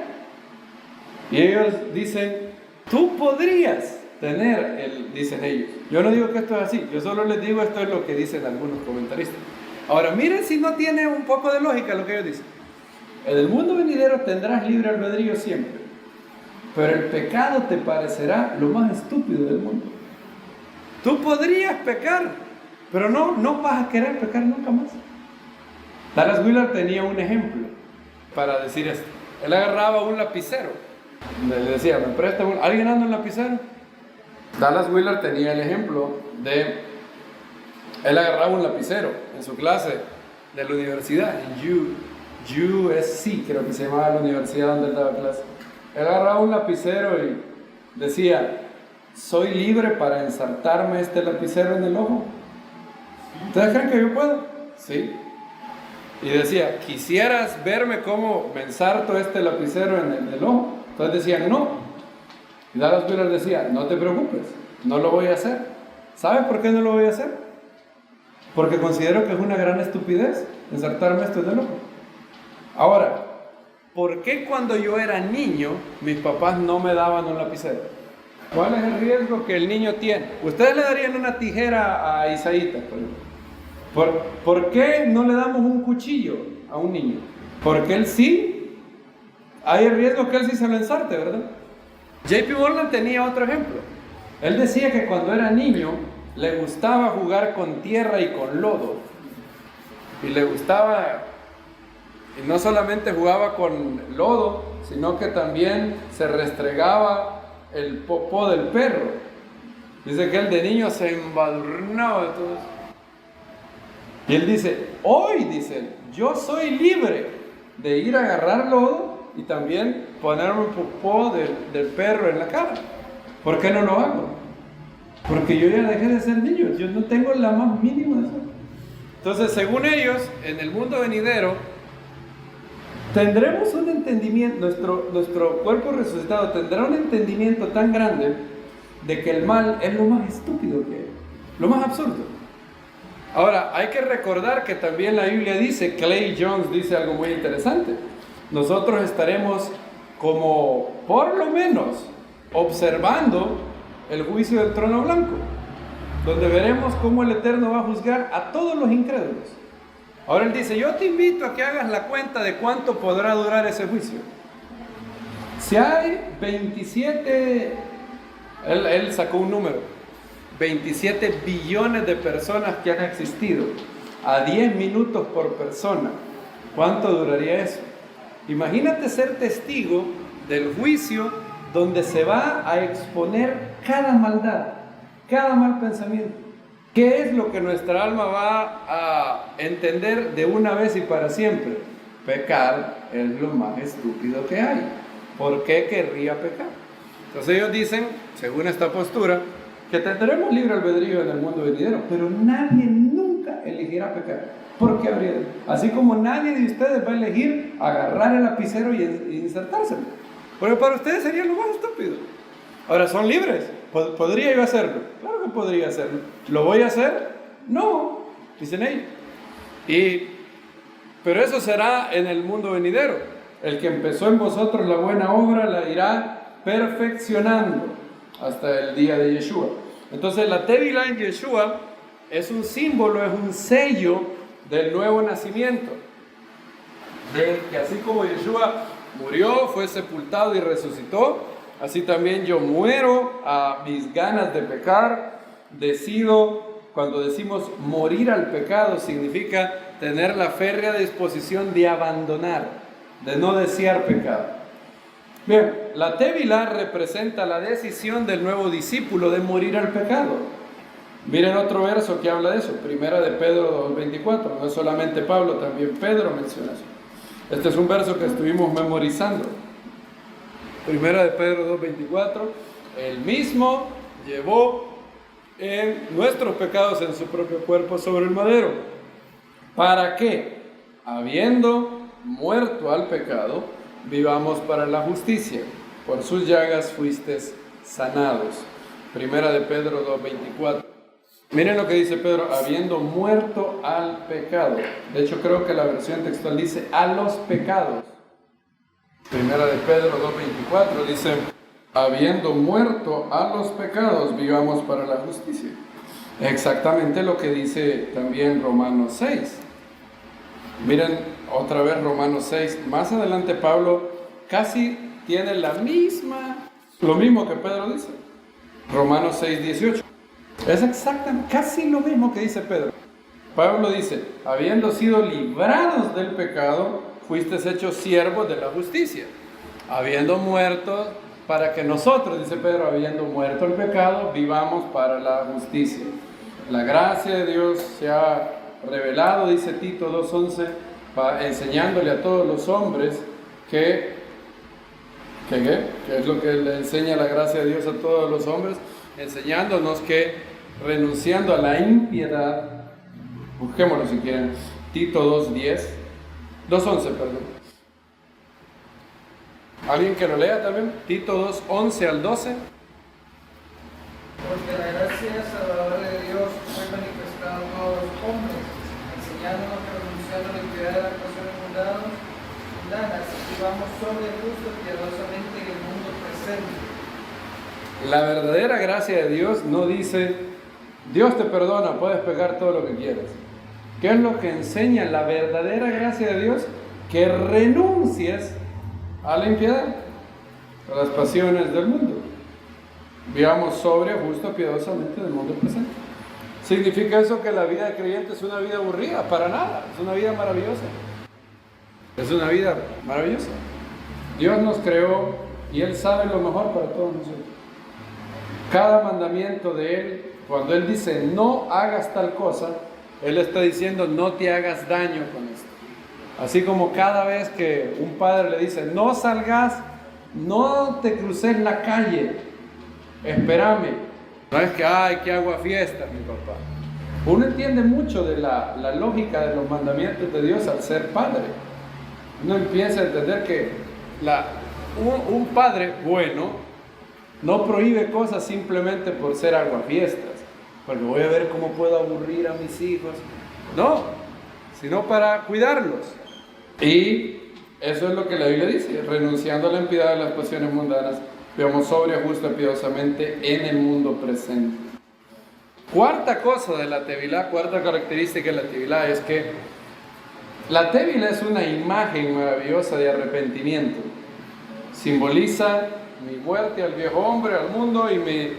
A: Y ellos dicen, tú podrías tener, dicen ellos. Yo no digo que esto es así, yo solo les digo esto es lo que dicen algunos comentaristas. Ahora, miren si no tiene un poco de lógica lo que ellos dicen. En el mundo venidero tendrás libre albedrío siempre, pero el pecado te parecerá lo más estúpido del mundo. Tú podrías pecar, pero no vas a querer pecar nunca más. Dallas Willard tenía un ejemplo para decir esto. Él agarraba un lapicero, le decía, ¿me presta alguien anda un lapicero? Dallas Willard tenía el ejemplo de, él agarraba un lapicero en su clase de la universidad, en USC, creo que se llamaba la universidad donde él daba clase. Él agarraba un lapicero y decía, ¿soy libre para ensartarme este lapicero en el ojo? ¿Ustedes creen que yo puedo? Sí. Y decía, ¿quisieras verme cómo me ensarto este lapicero en el ojo? Entonces decían, no. Y Dallas Willard decía, no te preocupes, no lo voy a hacer. ¿Sabes por qué no lo voy a hacer? Porque considero que es una gran estupidez ensartarme esto en el ojo. Ahora, ¿por qué cuando yo era niño mis papás no me daban un lapicero? ¿Cuál es el riesgo que el niño tiene? Ustedes le darían una tijera a Isaíta, por ejemplo. ¿Por qué no le damos un cuchillo a un niño? Porque él sí, hay riesgo que él sí se lo ensarte, ¿verdad? J.P. Morgan tenía otro ejemplo. Él decía que cuando era niño le gustaba jugar con tierra y con lodo. Y le gustaba, y no solamente jugaba con lodo, sino que también se restregaba el popó del perro. Dice que él de niño se embadurnaba de todo eso. Y él dice, hoy, dice él, yo soy libre de ir a agarrar lodo y también ponerme un popó del perro en la cara. ¿Por qué no lo hago? Porque yo ya dejé de ser niño, yo no tengo la más mínima de eso. Entonces, según ellos, en el mundo venidero, tendremos un entendimiento, nuestro cuerpo resucitado tendrá un entendimiento tan grande de que el mal es lo más estúpido que hay, lo más absurdo. Ahora, hay que recordar que también la Biblia dice, Clay Jones dice algo muy interesante. Nosotros estaremos como, por lo menos, observando el juicio del trono blanco, donde veremos cómo el Eterno va a juzgar a todos los incrédulos. Ahora él dice, yo te invito a que hagas la cuenta de cuánto podrá durar ese juicio. Si hay 27, él sacó un número, 27 billones de personas que han existido, a 10 minutos por persona, ¿cuánto duraría eso? Imagínate ser testigo del juicio donde se va a exponer cada maldad, cada mal pensamiento. ¿Qué es lo que nuestra alma va a entender de una vez y para siempre? Pecar es lo más estúpido que hay. ¿Por qué querría pecar? Entonces ellos dicen, según esta postura, que tendremos libre albedrío en el mundo venidero, pero nadie nunca elegirá pecar. ¿Por qué habría? Así como nadie de ustedes va a elegir agarrar el lapicero y insertárselo. Porque para ustedes sería lo más estúpido. Ahora, ¿son libres? ¿Podría yo hacerlo? Claro que podría hacerlo. ¿Lo voy a hacer? No, dicen ellos. Pero eso será en el mundo venidero. El que empezó en vosotros la buena obra la irá perfeccionando hasta el día de Yeshua. Entonces la Tevilá en Yeshua es un símbolo, es un sello del nuevo nacimiento. De que así como Yeshua murió, fue sepultado y resucitó, así también yo muero a mis ganas de pecar, decido, cuando decimos morir al pecado, significa tener la férrea disposición de abandonar, de no desear pecado. Bien, la Tevilá representa la decisión del nuevo discípulo de morir al pecado. Miren otro verso que habla de eso, Primera de Pedro 2:24, no es solamente Pablo, también Pedro menciona eso. Este es un verso que estuvimos memorizando. Primera de Pedro 2:24, él mismo llevó en nuestros pecados en su propio cuerpo sobre el madero. ¿Para qué? Habiendo muerto al pecado, vivamos para la justicia. Por sus llagas fuisteis sanados. Primera de Pedro 2:24. Miren lo que dice Pedro, habiendo muerto al pecado. De hecho, creo que la versión textual dice a los pecados. Primera de Pedro 2:24 dice, habiendo muerto a los pecados, vivamos para la justicia. Exactamente lo que dice también Romanos 6. Miren otra vez Romanos 6. Más adelante Pablo casi tiene lo mismo que Pedro dice. Romanos 6:18. Es exactamente, casi lo mismo que dice Pedro. Pablo dice, habiendo sido librados del pecado, fuisteis hechos siervos de la justicia. Habiendo muerto, para que nosotros, dice Pedro, habiendo muerto el pecado, vivamos para la justicia. La gracia de Dios se ha revelado, dice Tito 2:11, enseñándole a todos los hombres ¿qué es lo que le enseña la gracia de Dios a todos los hombres? Enseñándonos que renunciando a la impiedad, busquémoslo si quieren, Tito 2:11, perdón. ¿Alguien que lo lea también? Tito 2:11 al 12.
B: Porque la gracia salvadora de Dios fue manifestada a todos los hombres, enseñándonos que renunciando a la impiedad de las pasiones mundanas, vivamos sobre justo y piadosamente en el mundo presente.
A: La verdadera gracia de Dios no dice, Dios te perdona, puedes pecar todo lo que quieras. ¿Qué es lo que enseña la verdadera gracia de Dios? Que renuncies a la impiedad, a las pasiones del mundo. Vivamos sobrio, justo, piadosamente del mundo presente. ¿Significa eso que la vida de creyente es una vida aburrida? Para nada, es una vida maravillosa. Es una vida maravillosa. Dios nos creó y Él sabe lo mejor para todos nosotros. Cada mandamiento de Él, cuando Él dice no hagas tal cosa, Él está diciendo no te hagas daño con esto. Así como cada vez que un padre le dice no salgas, no te cruces la calle, espérame. No es que, ay, que hago a fiestas, mi papá. Uno entiende mucho de la lógica de los mandamientos de Dios al ser padre. Uno empieza a entender que un padre bueno no prohíbe cosas simplemente por ser aguafiestas, porque voy a ver cómo puedo aburrir a mis hijos. No, sino para cuidarlos. Y eso es lo que la Biblia dice: renunciando a la impiedad de las pasiones mundanas, vivamos sobria, justa, piadosamente en el mundo presente. Cuarta cosa de la tevilá, cuarta característica de la tevilá es que la tevilá es una imagen maravillosa de arrepentimiento. Simboliza mi muerte al viejo hombre, al mundo, y mi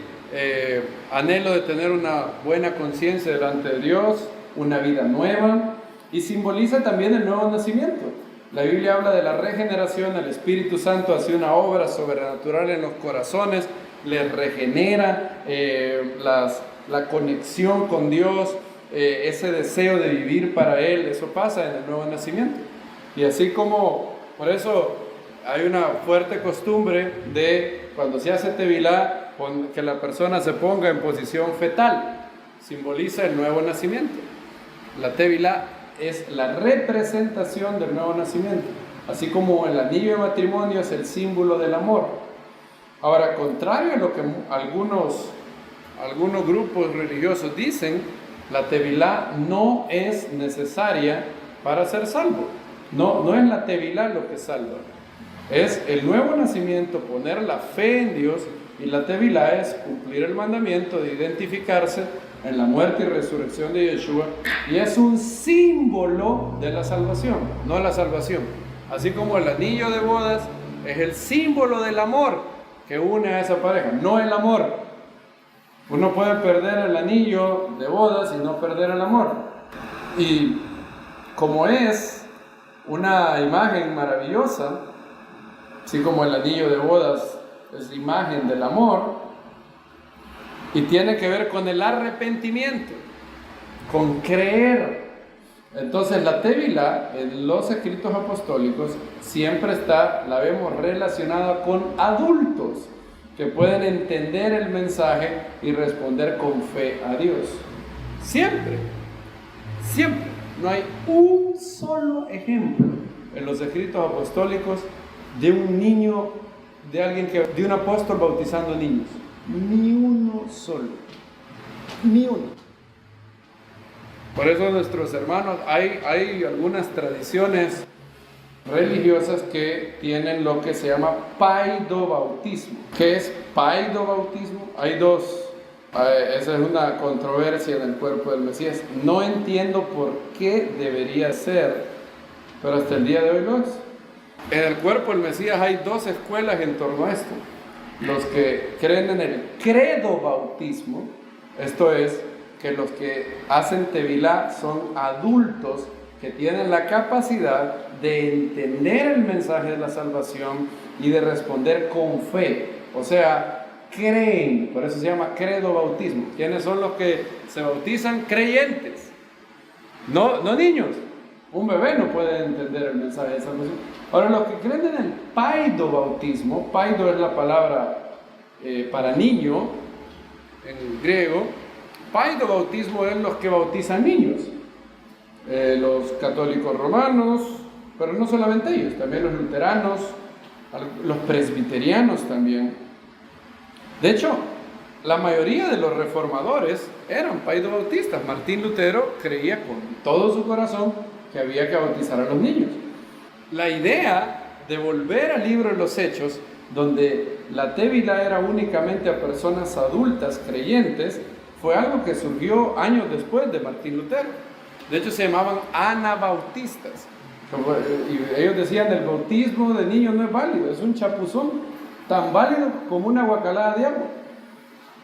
A: anhelo de tener una buena conciencia delante de Dios, una vida nueva, y simboliza también el nuevo nacimiento. La Biblia habla de la regeneración. El Espíritu Santo hace una obra sobrenatural en los corazones, les regenera la conexión con Dios, ese deseo de vivir para Él. Eso pasa en el nuevo nacimiento. Y así como, por eso hay una fuerte costumbre de cuando se hace tevilá, que la persona se ponga en posición fetal. Simboliza el nuevo nacimiento. La tevilá es la representación del nuevo nacimiento, así como el anillo de matrimonio es el símbolo del amor. Ahora, contrario a lo que algunos grupos religiosos dicen, la tevilá no es necesaria para ser salvo. No es la tevilá lo que salva, es el nuevo nacimiento, poner la fe en Dios, y la tevilá es cumplir el mandamiento de identificarse en la muerte y resurrección de Yeshua, y es un símbolo de la salvación, no la salvación. Así como el anillo de bodas es el símbolo del amor que une a esa pareja, no el amor. Uno puede perder el anillo de bodas y no perder el amor. Y como es una imagen maravillosa, así como el anillo de bodas es imagen del amor, y tiene que ver con el arrepentimiento, con creer. Entonces la tevilá en los escritos apostólicos siempre la vemos relacionada con adultos que pueden entender el mensaje y responder con fe a Dios. Siempre. No hay un solo ejemplo en los escritos apostólicos de un niño, de un apóstol bautizando niños. Ni uno solo, ni uno. Por eso nuestros hermanos, hay algunas tradiciones religiosas que tienen lo que se llama paidobautismo. ¿Qué es paidobautismo? Hay dos. Esa es una controversia en el cuerpo del Mesías. No entiendo por qué debería ser, pero hasta el día de hoy lo es. En el cuerpo del Mesías hay dos escuelas en torno a esto. Los que creen en el credo bautismo, esto es, que los que hacen tevilá son adultos que tienen la capacidad de entender el mensaje de la salvación y de responder con fe. O sea, creen, por eso se llama credo bautismo. ¿Quiénes son los que se bautizan? Creyentes, no niños. Un bebé no puede entender el mensaje de salvación. Ahora, los que creen en el paidobautismo, paido es la palabra para niño en griego. Paidobautismo es los que bautizan niños. Los católicos romanos, pero no solamente ellos, también los luteranos, los presbiterianos también. De hecho, la mayoría de los reformadores eran paidobautistas. Martín Lutero creía con todo su corazón que había que bautizar a los niños. La idea de volver al libro de los Hechos, donde la tevilá era únicamente a personas adultas creyentes, fue algo que surgió años después de Martín Lutero. De hecho se llamaban anabautistas. Y ellos decían, el bautismo de niños no es válido, es un chapuzón, tan válido como una guacalada de agua.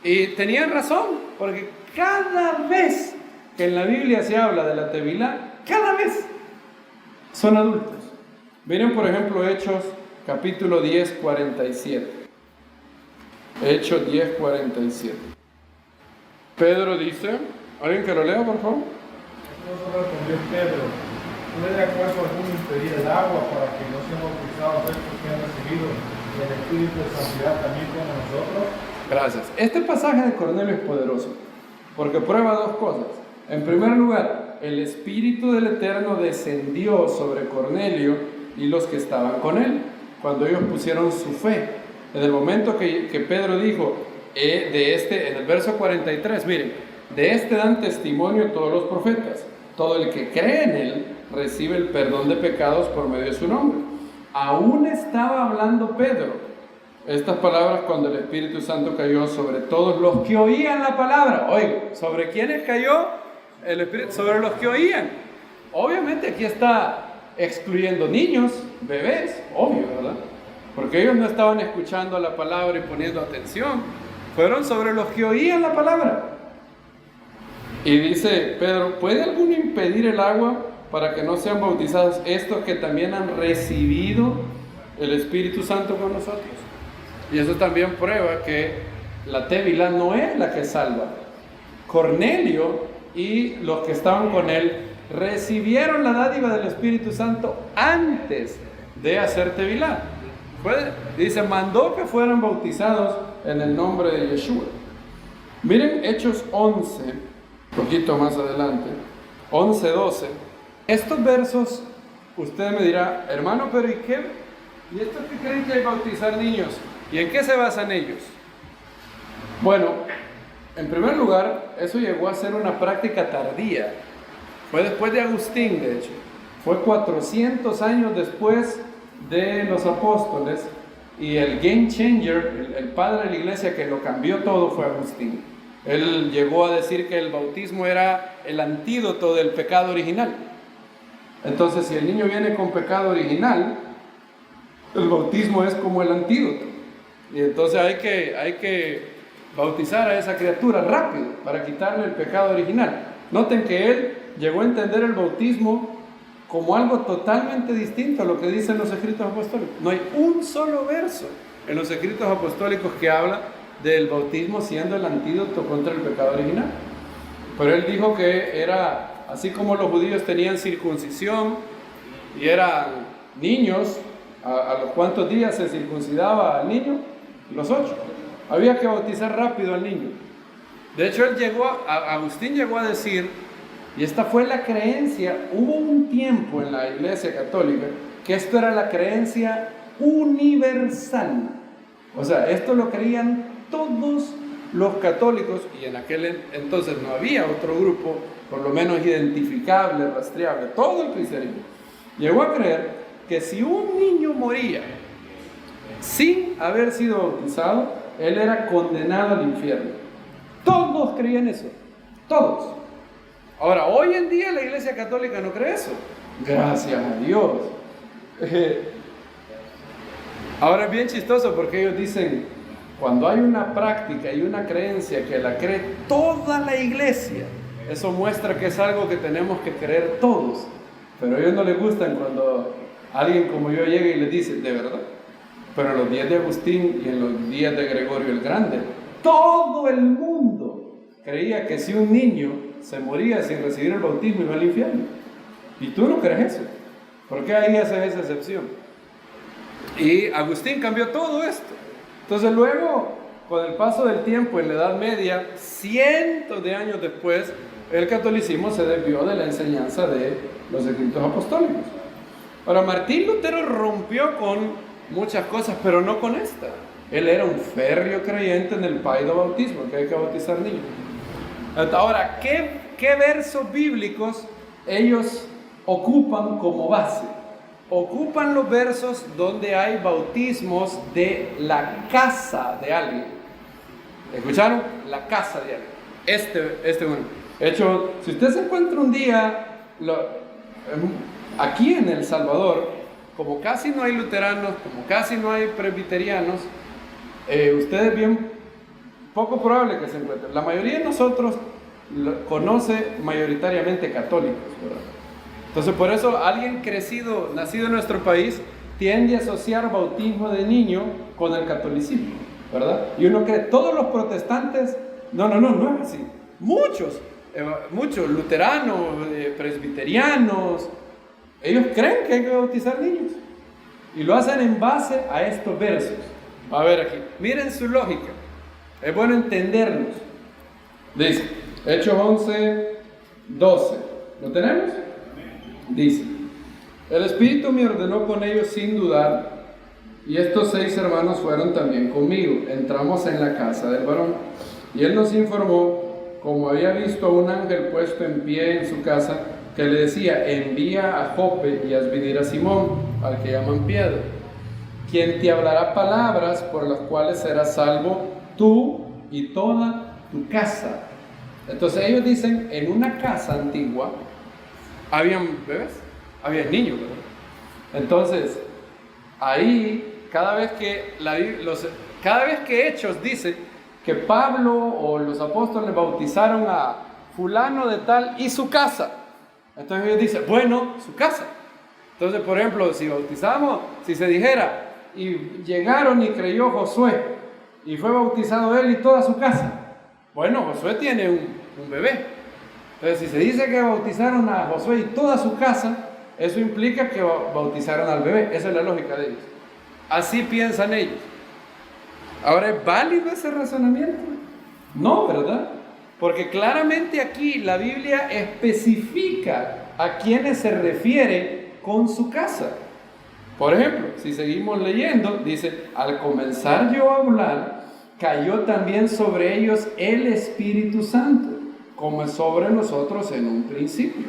A: Y tenían razón, porque cada vez que en la Biblia se habla de la tevilá, cada vez son adultos. Miren por ejemplo Hechos capítulo 10, 47. Hechos 10, 47. Pedro dice, ¿alguien que lo lea por favor?
C: Entonces respondió Pedro: ¿puede de acuerdo alguno impedir el agua para que no sean bautizados estos que han recibido el Espíritu de Santidad también como nosotros?
A: Gracias. Este pasaje de Cornelio es poderoso porque prueba dos cosas. En primer lugar, el Espíritu del Eterno descendió sobre Cornelio y los que estaban con él cuando ellos pusieron su fe. En el momento que Pedro dijo, en el verso 43, miren, de este dan testimonio todos los profetas. Todo el que cree en él recibe el perdón de pecados por medio de su nombre. Aún estaba hablando Pedro estas palabras cuando el Espíritu Santo cayó sobre todos los que oían la palabra. Oiga, ¿sobre quiénes cayó el Espíritu? Sobre los que oían. Obviamente aquí está excluyendo niños, bebés, obvio, ¿verdad? Porque ellos no estaban escuchando la palabra y poniendo atención. Fueron sobre los que oían la palabra. Y dice Pedro, ¿puede alguno impedir el agua para que no sean bautizados estos que también han recibido el Espíritu Santo con nosotros? Y eso también prueba que la tevilá no es la que salva. Cornelio y los que estaban con él recibieron la dádiva del Espíritu Santo antes de hacer tevilá. Dice, mandó que fueran bautizados en el nombre de Yeshua. Miren Hechos 11, un poquito más adelante, 11, 12. Estos versos, usted me dirá, hermano, pero ¿y qué? ¿Y estos que creen que hay bautizar niños? ¿Y en qué se basan ellos? Bueno, en primer lugar, eso llegó a ser una práctica tardía. Fue después de Agustín, de hecho. Fue 400 años después de los apóstoles. Y el game changer, el padre de la iglesia que lo cambió todo, fue Agustín. Él llegó a decir que el bautismo era el antídoto del pecado original. Entonces, si el niño viene con pecado original, el bautismo es como el antídoto. Y entonces hay que bautizar a esa criatura rápido para quitarle el pecado original. Noten que él llegó a entender el bautismo como algo totalmente distinto a lo que dicen los escritos apostólicos. No hay un solo verso en los escritos apostólicos que habla del bautismo siendo el antídoto contra el pecado original. Pero él dijo que era, así como los judíos tenían circuncisión y eran niños, a los cuantos días se circuncidaba al niño, los 8. Había que bautizar rápido al niño. De hecho, Agustín llegó a decir, y esta fue la creencia, hubo un tiempo en la Iglesia Católica que esto era la creencia universal. O sea, esto lo creían todos los católicos, y en aquel entonces no había otro grupo, por lo menos identificable, rastreable, todo el cristianismo llegó a creer que si un niño moría sin haber sido bautizado, él era condenado al infierno. Todos creían eso, todos. Ahora, hoy en día la Iglesia Católica no cree eso, gracias a Dios. Ahora es bien chistoso porque ellos dicen, cuando hay una práctica y una creencia que la cree toda la iglesia, eso muestra que es algo que tenemos que creer todos. Pero a ellos no les gustan cuando alguien como yo llega y les dice, ¿de verdad? Pero en los días de Agustín y en los días de Gregorio el Grande, todo el mundo creía que si un niño se moría sin recibir el bautismo iba al infierno. Y tú no crees eso. ¿Por qué ahí haces esa excepción? Y Agustín cambió todo esto. Entonces luego, con el paso del tiempo en la Edad Media, cientos de años después, el catolicismo se desvió de la enseñanza de los escritos apostólicos. Ahora, Martín Lutero rompió con muchas cosas, pero no con esta. Él era un férreo creyente en el paido bautismo, que hay que bautizar niños. Ahora, ¿qué versos bíblicos ellos ocupan como base? Ocupan los versos donde hay bautismos de la casa de alguien. ¿Escucharon? La casa de alguien. Bueno. De hecho, si usted se encuentra un día aquí en El Salvador, como casi no hay luteranos, como casi no hay presbiterianos, ustedes bien poco probable que se encuentren. La mayoría de nosotros conoce mayoritariamente católicos, ¿verdad? Entonces por eso alguien nacido en nuestro país, tiende a asociar bautismo de niño con el catolicismo, ¿verdad? Y uno cree, todos los protestantes, no es así. Muchos luteranos, presbiterianos, ellos creen que hay que bautizar niños. Y lo hacen en base a estos versos. A ver aquí, miren su lógica. Es bueno entenderlos. Dice, Hechos 11, 12. ¿Lo tenemos? Dice, el Espíritu me ordenó con ellos sin dudar, y estos 6 hermanos fueron también conmigo. Entramos en la casa del varón, y él nos informó, como había visto a un ángel puesto en pie en su casa, que le decía, envía a Jope y haz venir a Simón, al que llaman Pedro, quien te hablará palabras por las cuales serás salvo tú y toda tu casa. Entonces ellos dicen, en una casa antigua habían bebés, había niños, ¿verdad? Entonces ahí cada vez que Hechos dice que Pablo o los apóstoles bautizaron a fulano de tal y su casa, entonces ellos dicen, bueno, su casa. Entonces, por ejemplo, si se dijera, y llegaron y creyó Josué, y fue bautizado él y toda su casa, bueno, Josué tiene un bebé. Entonces, si se dice que bautizaron a Josué y toda su casa, eso implica que bautizaron al bebé. Esa es la lógica de ellos. Así piensan ellos. Ahora, ¿es válido ese razonamiento? No, ¿verdad? Porque claramente aquí la Biblia especifica a quienes se refiere con su casa. Por ejemplo, si seguimos leyendo, dice, al comenzar yo a hablar, cayó también sobre ellos el Espíritu Santo, como sobre nosotros en un principio.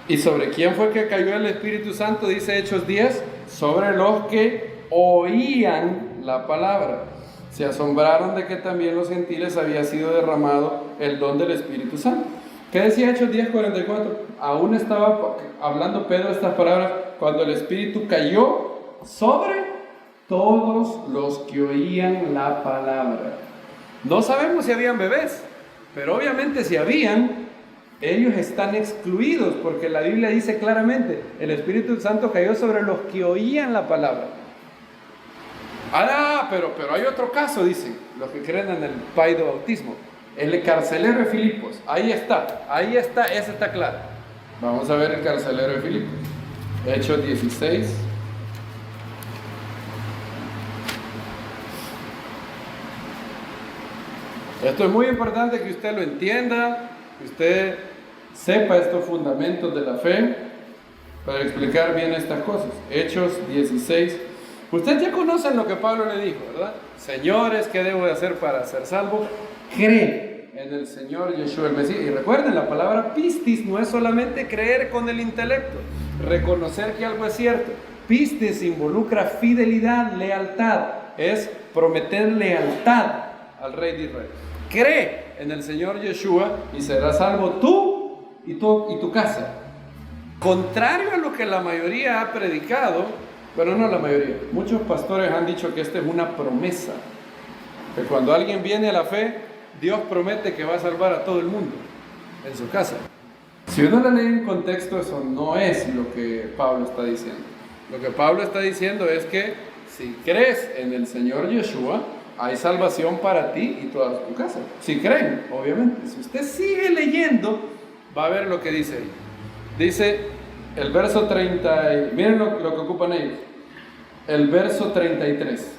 A: ¿Y sobre quién fue que cayó el Espíritu Santo? Dice Hechos 10, sobre los que oían la palabra. Se asombraron de que también los gentiles había sido derramado el don del Espíritu Santo. ¿Qué decía Hechos 10:44? Aún estaba hablando Pedro estas palabras cuando el Espíritu cayó sobre todos los que oían la palabra. No sabemos si habían bebés, pero obviamente si habían, ellos están excluidos, porque la Biblia dice claramente, el Espíritu Santo cayó sobre los que oían la palabra. Pero hay otro caso, dicen los que creen en el paido bautismo, el carcelero de Filipos. Ahí está, ese está claro. Vamos a ver el carcelero de Filipos. Hechos 16. Esto es muy importante que usted lo entienda, que usted sepa estos fundamentos de la fe para explicar bien estas cosas. Hechos 16. Ustedes ya conocen lo que Pablo le dijo, ¿verdad? Señores, ¿qué debo de hacer para ser salvo? Cree en el Señor Yeshua el Mesías. Y recuerden, la palabra pistis no es solamente creer con el intelecto, reconocer que algo es cierto. Pistis involucra fidelidad, lealtad, es prometer lealtad al Rey de Israel. Cree en el Señor Yeshua y serás salvo tú y tu casa. Contrario a lo que la mayoría ha predicado, bueno, no la mayoría, muchos pastores han dicho que esta es una promesa, que cuando alguien viene a la fe, Dios promete que va a salvar a todo el mundo en su casa. Si uno la lee en contexto, eso no es lo que Pablo está diciendo. Lo que Pablo está diciendo es que si crees en el Señor Yeshua, hay salvación para ti y toda tu casa. Si creen, obviamente. Si usted sigue leyendo, va a ver lo que dice ahí. Dice el verso 30, miren lo que ocupan ellos. El verso 33.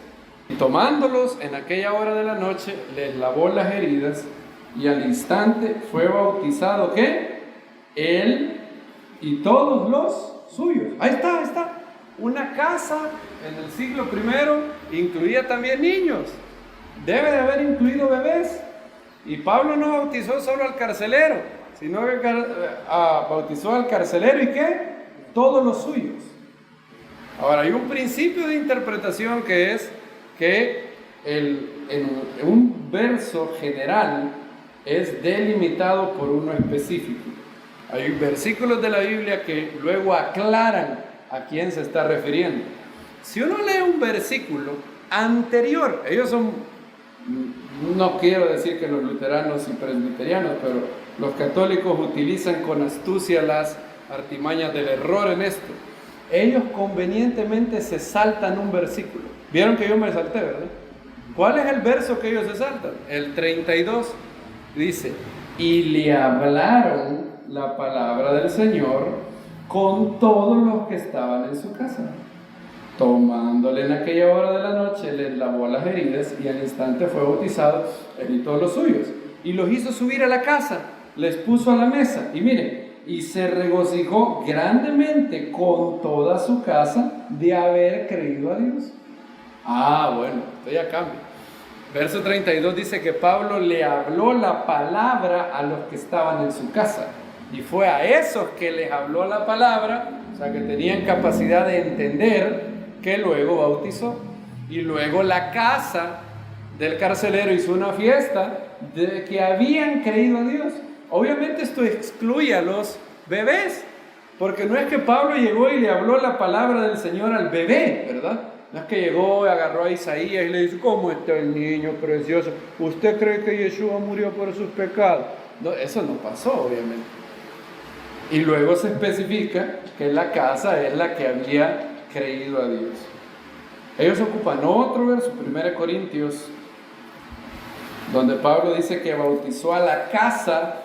A: Y tomándolos en aquella hora de la noche, les lavó las heridas y al instante fue bautizado, ¿qué? Él y todos los suyos. Ahí está. Una casa en el siglo I incluía también niños. Debe de haber incluido bebés. Y Pablo no bautizó solo al carcelero, sino que bautizó al carcelero y ¿qué? Todos los suyos. Ahora, hay un principio de interpretación que es que en un verso general es delimitado por uno específico. Hay versículos de la Biblia que luego aclaran a quién se está refiriendo. Si uno lee un versículo anterior, ellos son, no quiero decir que los luteranos y presbiterianos, pero los católicos utilizan con astucia las artimañas del error en esto. Ellos convenientemente se saltan un versículo. Vieron que yo me salté, ¿verdad? ¿Cuál es el verso que ellos se saltan? El 32 dice: y le hablaron la palabra del Señor con todos los que estaban en su casa. Tomándole en aquella hora de la noche, les lavó las heridas y al instante fue bautizado, él y todos los suyos. Y los hizo subir a la casa, les puso a la mesa. Y miren, y se regocijó grandemente con toda su casa de haber creído a Dios. Bueno, esto ya cambia. Verso 32 dice que Pablo le habló la palabra a los que estaban en su casa. Y fue a esos que les habló la palabra, o sea que tenían capacidad de entender, que luego bautizó. Y luego la casa del carcelero hizo una fiesta de que habían creído a Dios. Obviamente esto excluye a los bebés, porque no es que Pablo llegó y le habló la palabra del Señor al bebé, ¿verdad? No es que llegó y agarró a Isaías y le dice: ¿cómo está el niño precioso? ¿Usted cree que Yeshua murió por sus pecados? No, eso no pasó, obviamente. Y luego se especifica que la casa es la que había creído a Dios. Ellos ocupan otro verso, 1 Corintios, donde Pablo dice que bautizó a la casa,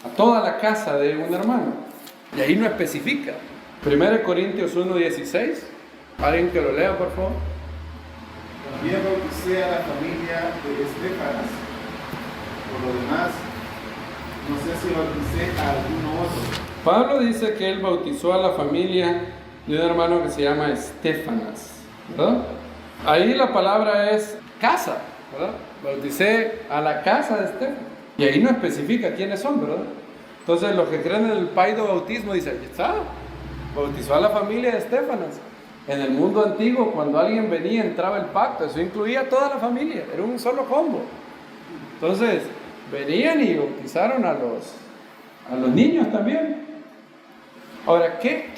A: a toda la casa de un hermano. Y ahí no especifica. 1 Corintios 1:16. Alguien que lo lea, por favor.
D: También bauticé a la familia de Estéfanas. Por lo demás, no sé si bauticé a alguno otro.
A: Pablo dice que él bautizó a la familia de un hermano que se llama Estéfanas, ¿verdad? Ahí la palabra es casa, ¿verdad? Bauticé a la casa de Estéfanas. Y ahí no especifica quiénes son, ¿verdad? Entonces los que creen en el paido bautismo dicen: ahí está, bautizó a la familia de Estéfanas. En el mundo antiguo, cuando alguien venía, entraba el pacto, eso incluía a toda la familia, era un solo combo. Entonces, venían y bautizaron a los niños también. Ahora, ¿qué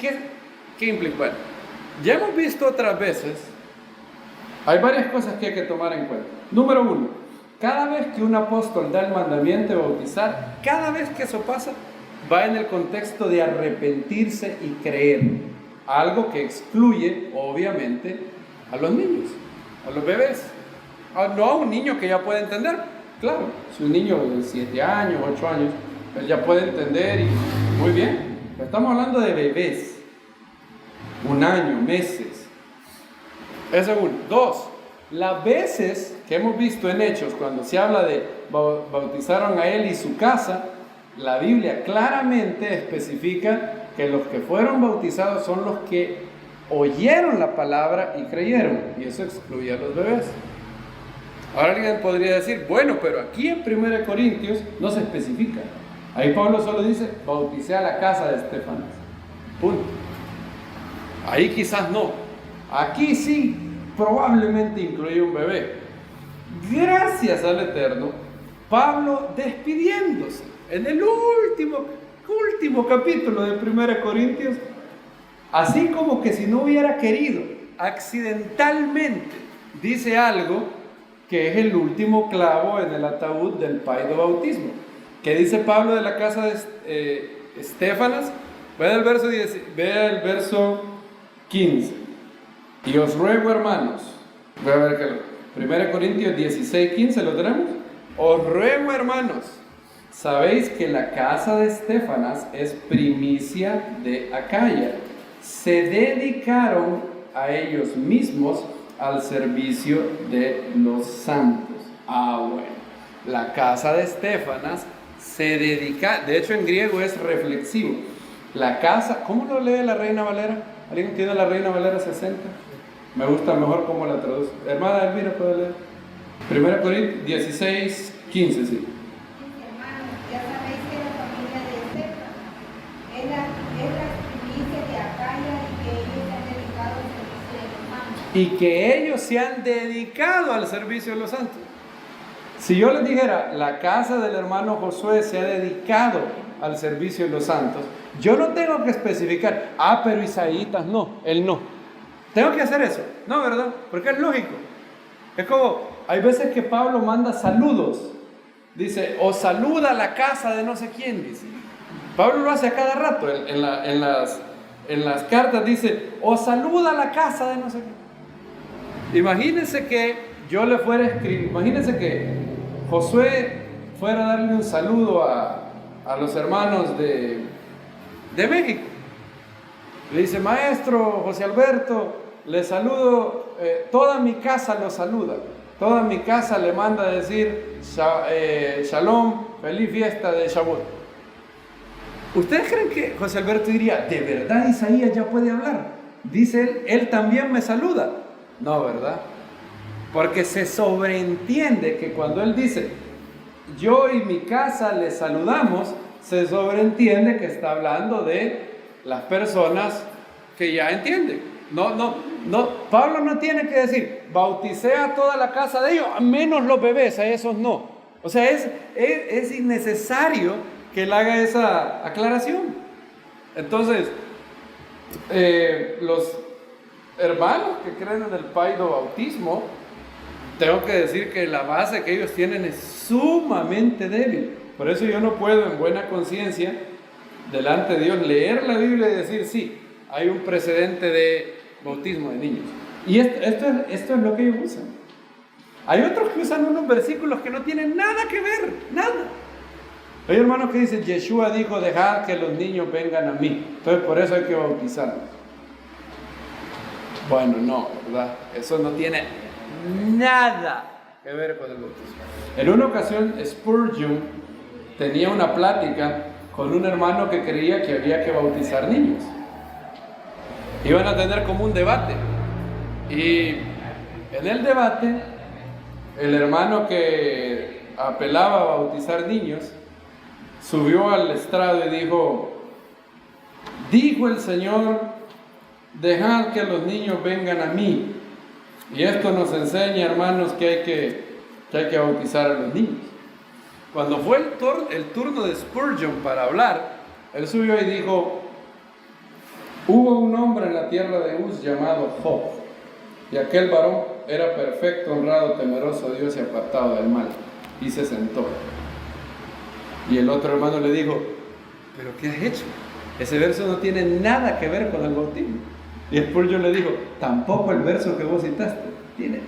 A: implica? Bueno, ya hemos visto otras veces, hay varias cosas que hay que tomar en cuenta. Número 1, cada vez que un apóstol da el mandamiento de bautizar, cada vez que eso pasa, va en el contexto de arrepentirse y creer. Algo que excluye, obviamente, a los niños, a los bebés. No a un niño que ya puede entender. Claro, si un niño de 7 años, 8 años, él ya puede entender y muy bien. Pero estamos hablando de bebés. 1 año, meses. Eso es 1. 2. Las veces que hemos visto en Hechos, cuando se habla de bautizaron a él y su casa, la Biblia claramente especifica que los que fueron bautizados son los que oyeron la palabra y creyeron, y eso excluye a los bebés. Ahora alguien podría decir: bueno, pero aquí en 1 Corintios no se especifica. Ahí Pablo solo dice: bauticé a la casa de Estéfanas. Punto. Ahí quizás no. Aquí sí, probablemente incluye un bebé. Gracias al Eterno, Pablo, despidiéndose en el último capítulo de 1 Corintios, así como que si no hubiera querido, accidentalmente dice algo que es el último clavo en el ataúd del paido bautismo. ¿Qué dice Pablo de la casa de Estéfanas? Ve el verso 15. Y os ruego, hermanos, voy a ver que 1 Corintios 16:15 lo tenemos. Os ruego, hermanos, sabéis que la casa de Estéfanas es primicia de Acaya. Se dedicaron a ellos mismos al servicio de los santos. Bueno, la casa de Estéfanas se dedica, de hecho en griego es reflexivo. La casa, ¿cómo lo lee la Reina Valera? ¿Alguien tiene la Reina Valera 60? Me gusta mejor cómo la traduce. Hermana Elvira, ¿puede leer? 1 Corintios 16:15, sí. Y que ellos se han dedicado al servicio de los santos. Si yo les dijera: la casa del hermano Josué se ha dedicado al servicio de los santos, yo no tengo que especificar, pero Isaías no, él no. ¿Tengo que hacer eso? No, ¿verdad? Porque es lógico. Es como, hay veces que Pablo manda saludos. Dice, o saluda la casa de no sé quién, dice. Pablo lo hace a cada rato. En las cartas dice, o saluda la casa de no sé quién. Imagínense que yo le fuera a escribir, imagínense que Josué fuera a darle un saludo a los hermanos de México. Le dice, maestro José Alberto, le saludo, toda mi casa lo saluda, toda mi casa le manda a decir Shalom, feliz fiesta de Shavuot. ¿Ustedes creen que José Alberto diría, de verdad Isaías ya puede hablar? Dice él también me saluda. No, ¿verdad? Porque se sobreentiende que cuando él dice, yo y mi casa le saludamos, se sobreentiende que está hablando de las personas que ya entienden. No, Pablo no tiene que decir, bauticé a toda la casa de ellos, menos los bebés, a esos no. O sea, es innecesario que él haga esa aclaración. Entonces, los hermanos que creen en el paido bautismo, tengo que decir que la base que ellos tienen es sumamente débil. Por eso yo no puedo en buena conciencia delante de Dios leer la Biblia y decir, sí, hay un precedente de bautismo de niños. Y esto es lo que ellos usan. Hay otros que usan unos versículos que no tienen nada que ver, nada. Hay hermanos que dicen, Yeshua dijo, dejad que los niños vengan a mí. Entonces por eso hay que bautizarlos. Bueno, no, ¿verdad? Eso no tiene nada que ver con el bautismo. En una ocasión, Spurgeon tenía una plática con un hermano que creía que había que bautizar niños. Iban a tener como un debate. Y en el debate, el hermano que apelaba a bautizar niños subió al estrado y dijo el Señor, dejad que los niños vengan a mí. Y esto nos enseña, hermanos, que hay que bautizar a los niños. Cuando fue el turno de Spurgeon para hablar, él subió y dijo, hubo un hombre en la tierra de Uz llamado Job, y aquel varón era perfecto, honrado, temeroso de Dios y apartado del mal. Y se sentó. Y el otro hermano le dijo, ¿pero qué has hecho? Ese verso no tiene nada que ver con el bautismo. Y Spurgeon le dijo, tampoco el verso que vos citaste tiene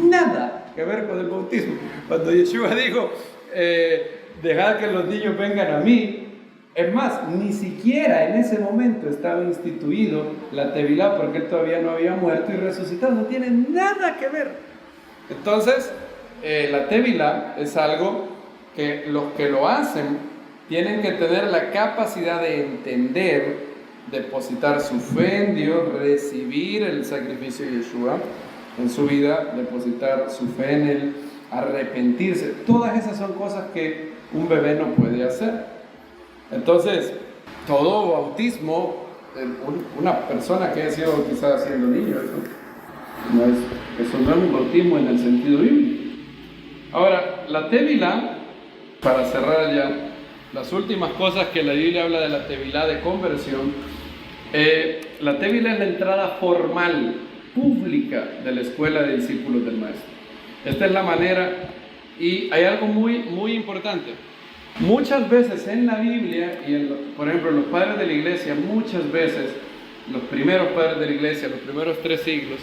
A: nada que ver con el bautismo. Cuando Yeshua dijo, dejad que los niños vengan a mí, es más, ni siquiera en ese momento estaba instituido la Tevilá, porque él todavía no había muerto y resucitado, no tiene nada que ver. Entonces, la Tevilá es algo que los que lo hacen tienen que tener la capacidad de entender, depositar su fe en Dios, recibir el sacrificio de Yeshua en su vida, depositar su fe en Él, arrepentirse. Todas esas son cosas que un bebé no puede hacer. Entonces, todo bautismo, una persona que haya sido bautizada siendo niño, eso no es un bautismo en el sentido bíblico. Ahora, la Tevilá, para cerrar ya, las últimas cosas que la Biblia habla de la Tevilá de conversión, la Tevilá es la entrada formal, pública de la escuela de discípulos del Maestro. Esta es la manera, y hay algo muy, muy importante. Muchas veces en la Biblia, y por ejemplo los padres de la iglesia, muchas veces, los primeros padres de la iglesia, los primeros 3 siglos,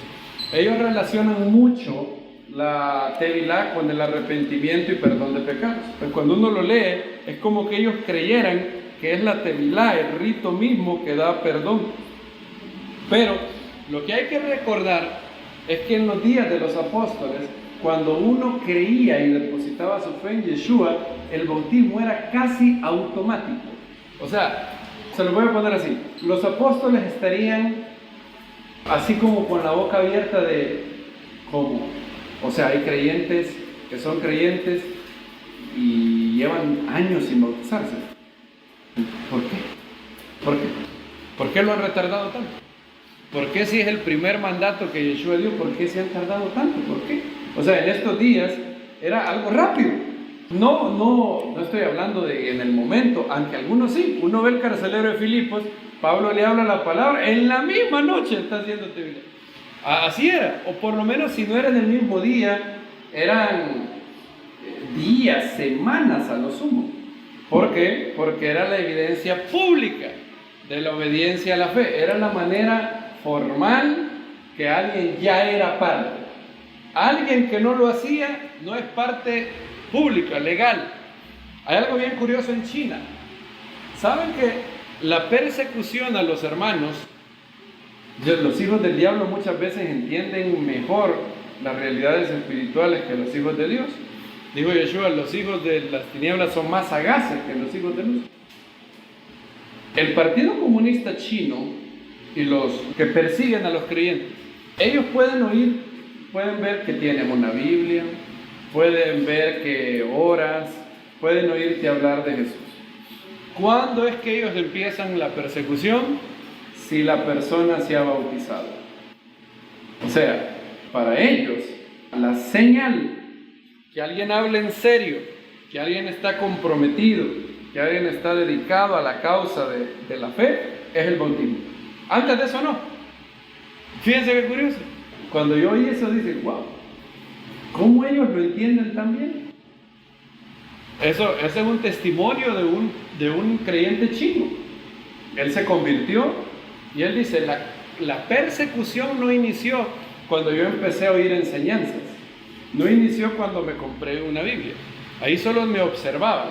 A: ellos relacionan mucho la Tevilá con el arrepentimiento y perdón de pecados. Pues cuando uno lo lee, es como que ellos creyeran que es la Tevilá, el rito mismo que da perdón. Pero lo que hay que recordar es que en los días de los apóstoles, cuando uno creía y depositaba su fe en Yeshua, el bautismo era casi automático. O sea, se lo voy a poner así, los apóstoles estarían así como con la boca abierta de ¿cómo? O sea, hay creyentes que son creyentes y llevan años sin bautizarse. ¿Por qué? ¿Por qué? ¿Por qué lo han retardado tanto? ¿Por qué si es el primer mandato que Yeshua dio, por qué se han tardado tanto? ¿Por qué? O sea, en estos días era algo rápido. No estoy hablando de en el momento, aunque algunos sí. Uno ve el carcelero de Filipos, Pablo le habla la palabra, en la misma noche está haciendo tevilá. Así era, o por lo menos si no era en el mismo día, eran días, semanas a lo sumo. ¿Por qué? Porque era la evidencia pública de la obediencia a la fe. Era la manera formal que alguien ya era parte. Alguien que no lo hacía no es parte pública, legal. Hay algo bien curioso en China. ¿Saben que la persecución a los hermanos, los hijos del diablo muchas veces entienden mejor las realidades espirituales que los hijos de Dios? Dijo Yeshua, los hijos de las tinieblas son más sagaces que los hijos de luz. El Partido Comunista Chino y los que persiguen a los creyentes, ellos pueden oír, pueden ver que tienen una Biblia, pueden ver que oras, pueden oírte hablar de Jesús. ¿Cuándo es que ellos empiezan la persecución? Si la persona se ha bautizado. O sea, para ellos, la señal que alguien hable en serio, que alguien está comprometido, que alguien está dedicado a la causa de la fe, es el bautismo. Antes de eso no. Fíjense qué curioso. Cuando yo oí eso dije, wow, ¿cómo ellos lo entienden tan bien? Eso es un testimonio de un creyente chino. Él se convirtió y él dice, la persecución no inició cuando yo empecé a oír enseñanzas. No inició cuando me compré una Biblia. Ahí solo me observaban.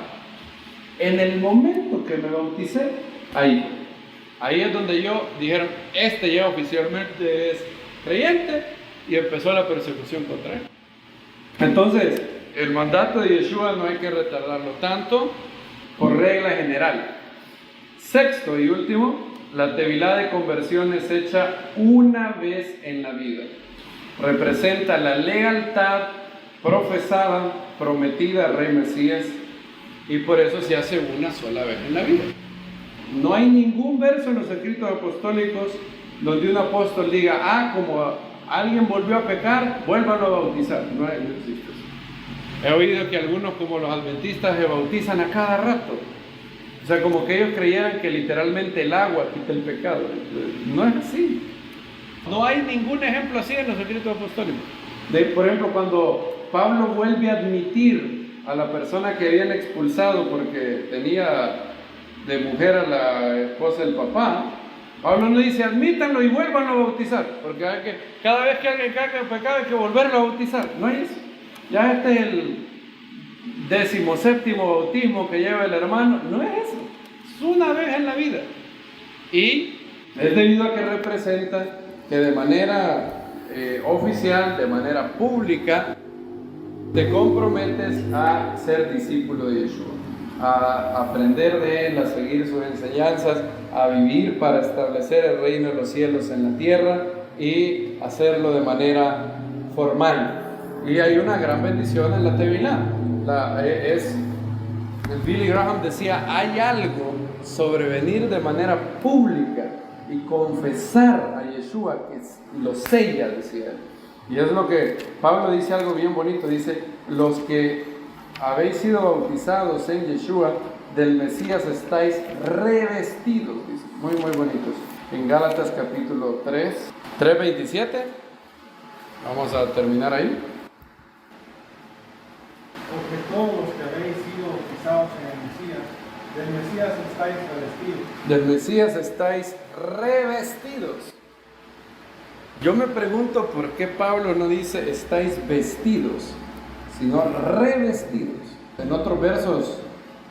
A: En el momento que me bauticé, ahí es donde dijeron, este ya oficialmente es creyente, y empezó la persecución contra él. Entonces, el mandato de Yeshua no hay que retardarlo tanto por regla general. Sexto y último, la tevilá de conversión es hecha una vez en la vida. Representa la lealtad profesada, prometida al Rey Mesías, y por eso se hace una sola vez en la vida. No hay ningún verso en los escritos apostólicos donde un apóstol diga, como alguien volvió a pecar, vuélvanlo a bautizar. No existe eso. He oído que algunos, como los adventistas, se bautizan a cada rato. O sea, como que ellos creyeran que literalmente el agua quita el pecado. No es así. No hay ningún ejemplo así en los escritos apostólicos. Por ejemplo, cuando Pablo vuelve a admitir a la persona que habían expulsado porque tenía de mujer a la esposa del papá, Pablo no dice admítanlo y vuélvanlo a bautizar, porque cada vez que alguien caiga en pecado hay que volverlo a bautizar. No hay eso. Ya este es el 17º bautismo que lleva el hermano. No es eso. Es una vez en la vida. Y es debido a que representa que de manera oficial, de manera pública, te comprometes a ser discípulo de Yeshua, a aprender de Él, a seguir sus enseñanzas, a vivir para establecer el reino de los cielos en la tierra y hacerlo de manera formal. Y hay una gran bendición en la tevilá. Billy Graham decía, hay algo sobre venir de manera pública y confesar a Yeshua que lo sella, decía él. Y es lo que Pablo dice, algo bien bonito, dice, los que habéis sido bautizados en Yeshua, del Mesías estáis revestidos, dice, muy bonitos. En Gálatas capítulo 3:27, vamos a terminar ahí.
C: Porque todos los que habéis sido bautizados en el Mesías, del Mesías estáis revestidos.
A: Del Mesías estáis revestidos. Yo me pregunto por qué Pablo no dice estáis vestidos, sino revestidos. En otros versos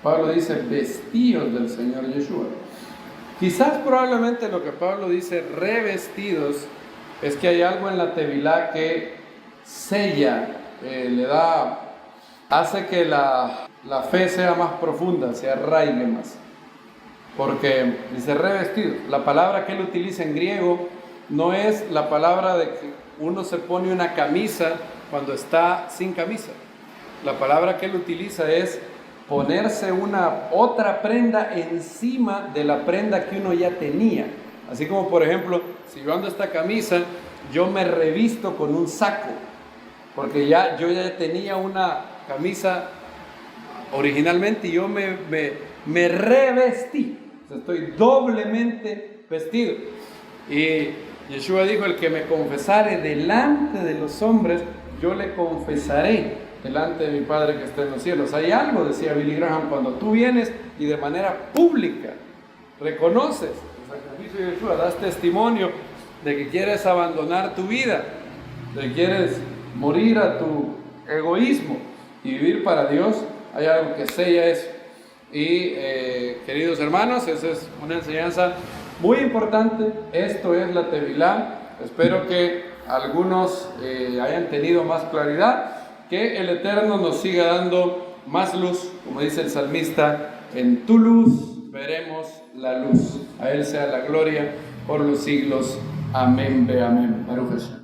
A: Pablo dice vestíos del Señor Yeshua. Quizás probablemente lo que Pablo dice revestidos es que hay algo en la tevilá que sella, hace que la fe sea más profunda, se arraigue más. Porque dice revestidos. La palabra que él utiliza en griego no es la palabra de que uno se pone una camisa cuando está sin camisa. La palabra que él utiliza es ponerse otra prenda encima de la prenda que uno ya tenía. Así como, por ejemplo, si yo ando esta camisa, yo me revisto con un saco, porque yo ya tenía una camisa originalmente yo me revestí, o sea, estoy doblemente vestido. Y Yeshua dijo: el que me confesare delante de los hombres, yo le confesaré delante de mi Padre que está en los cielos. Hay algo, decía Billy Graham, cuando tú vienes y de manera pública reconoces el sacrificio de Yeshua, das testimonio de que quieres abandonar tu vida, de que quieres morir a tu egoísmo y vivir para Dios. Hay algo que sella eso. Y queridos hermanos, esa es una enseñanza muy importante. Esto es la Tevilá. Espero que algunos hayan tenido más claridad, que el Eterno nos siga dando más luz, como dice el salmista: en tu luz veremos la luz. A Él sea la gloria por los siglos. Amén, be amén. Baruch Hashem.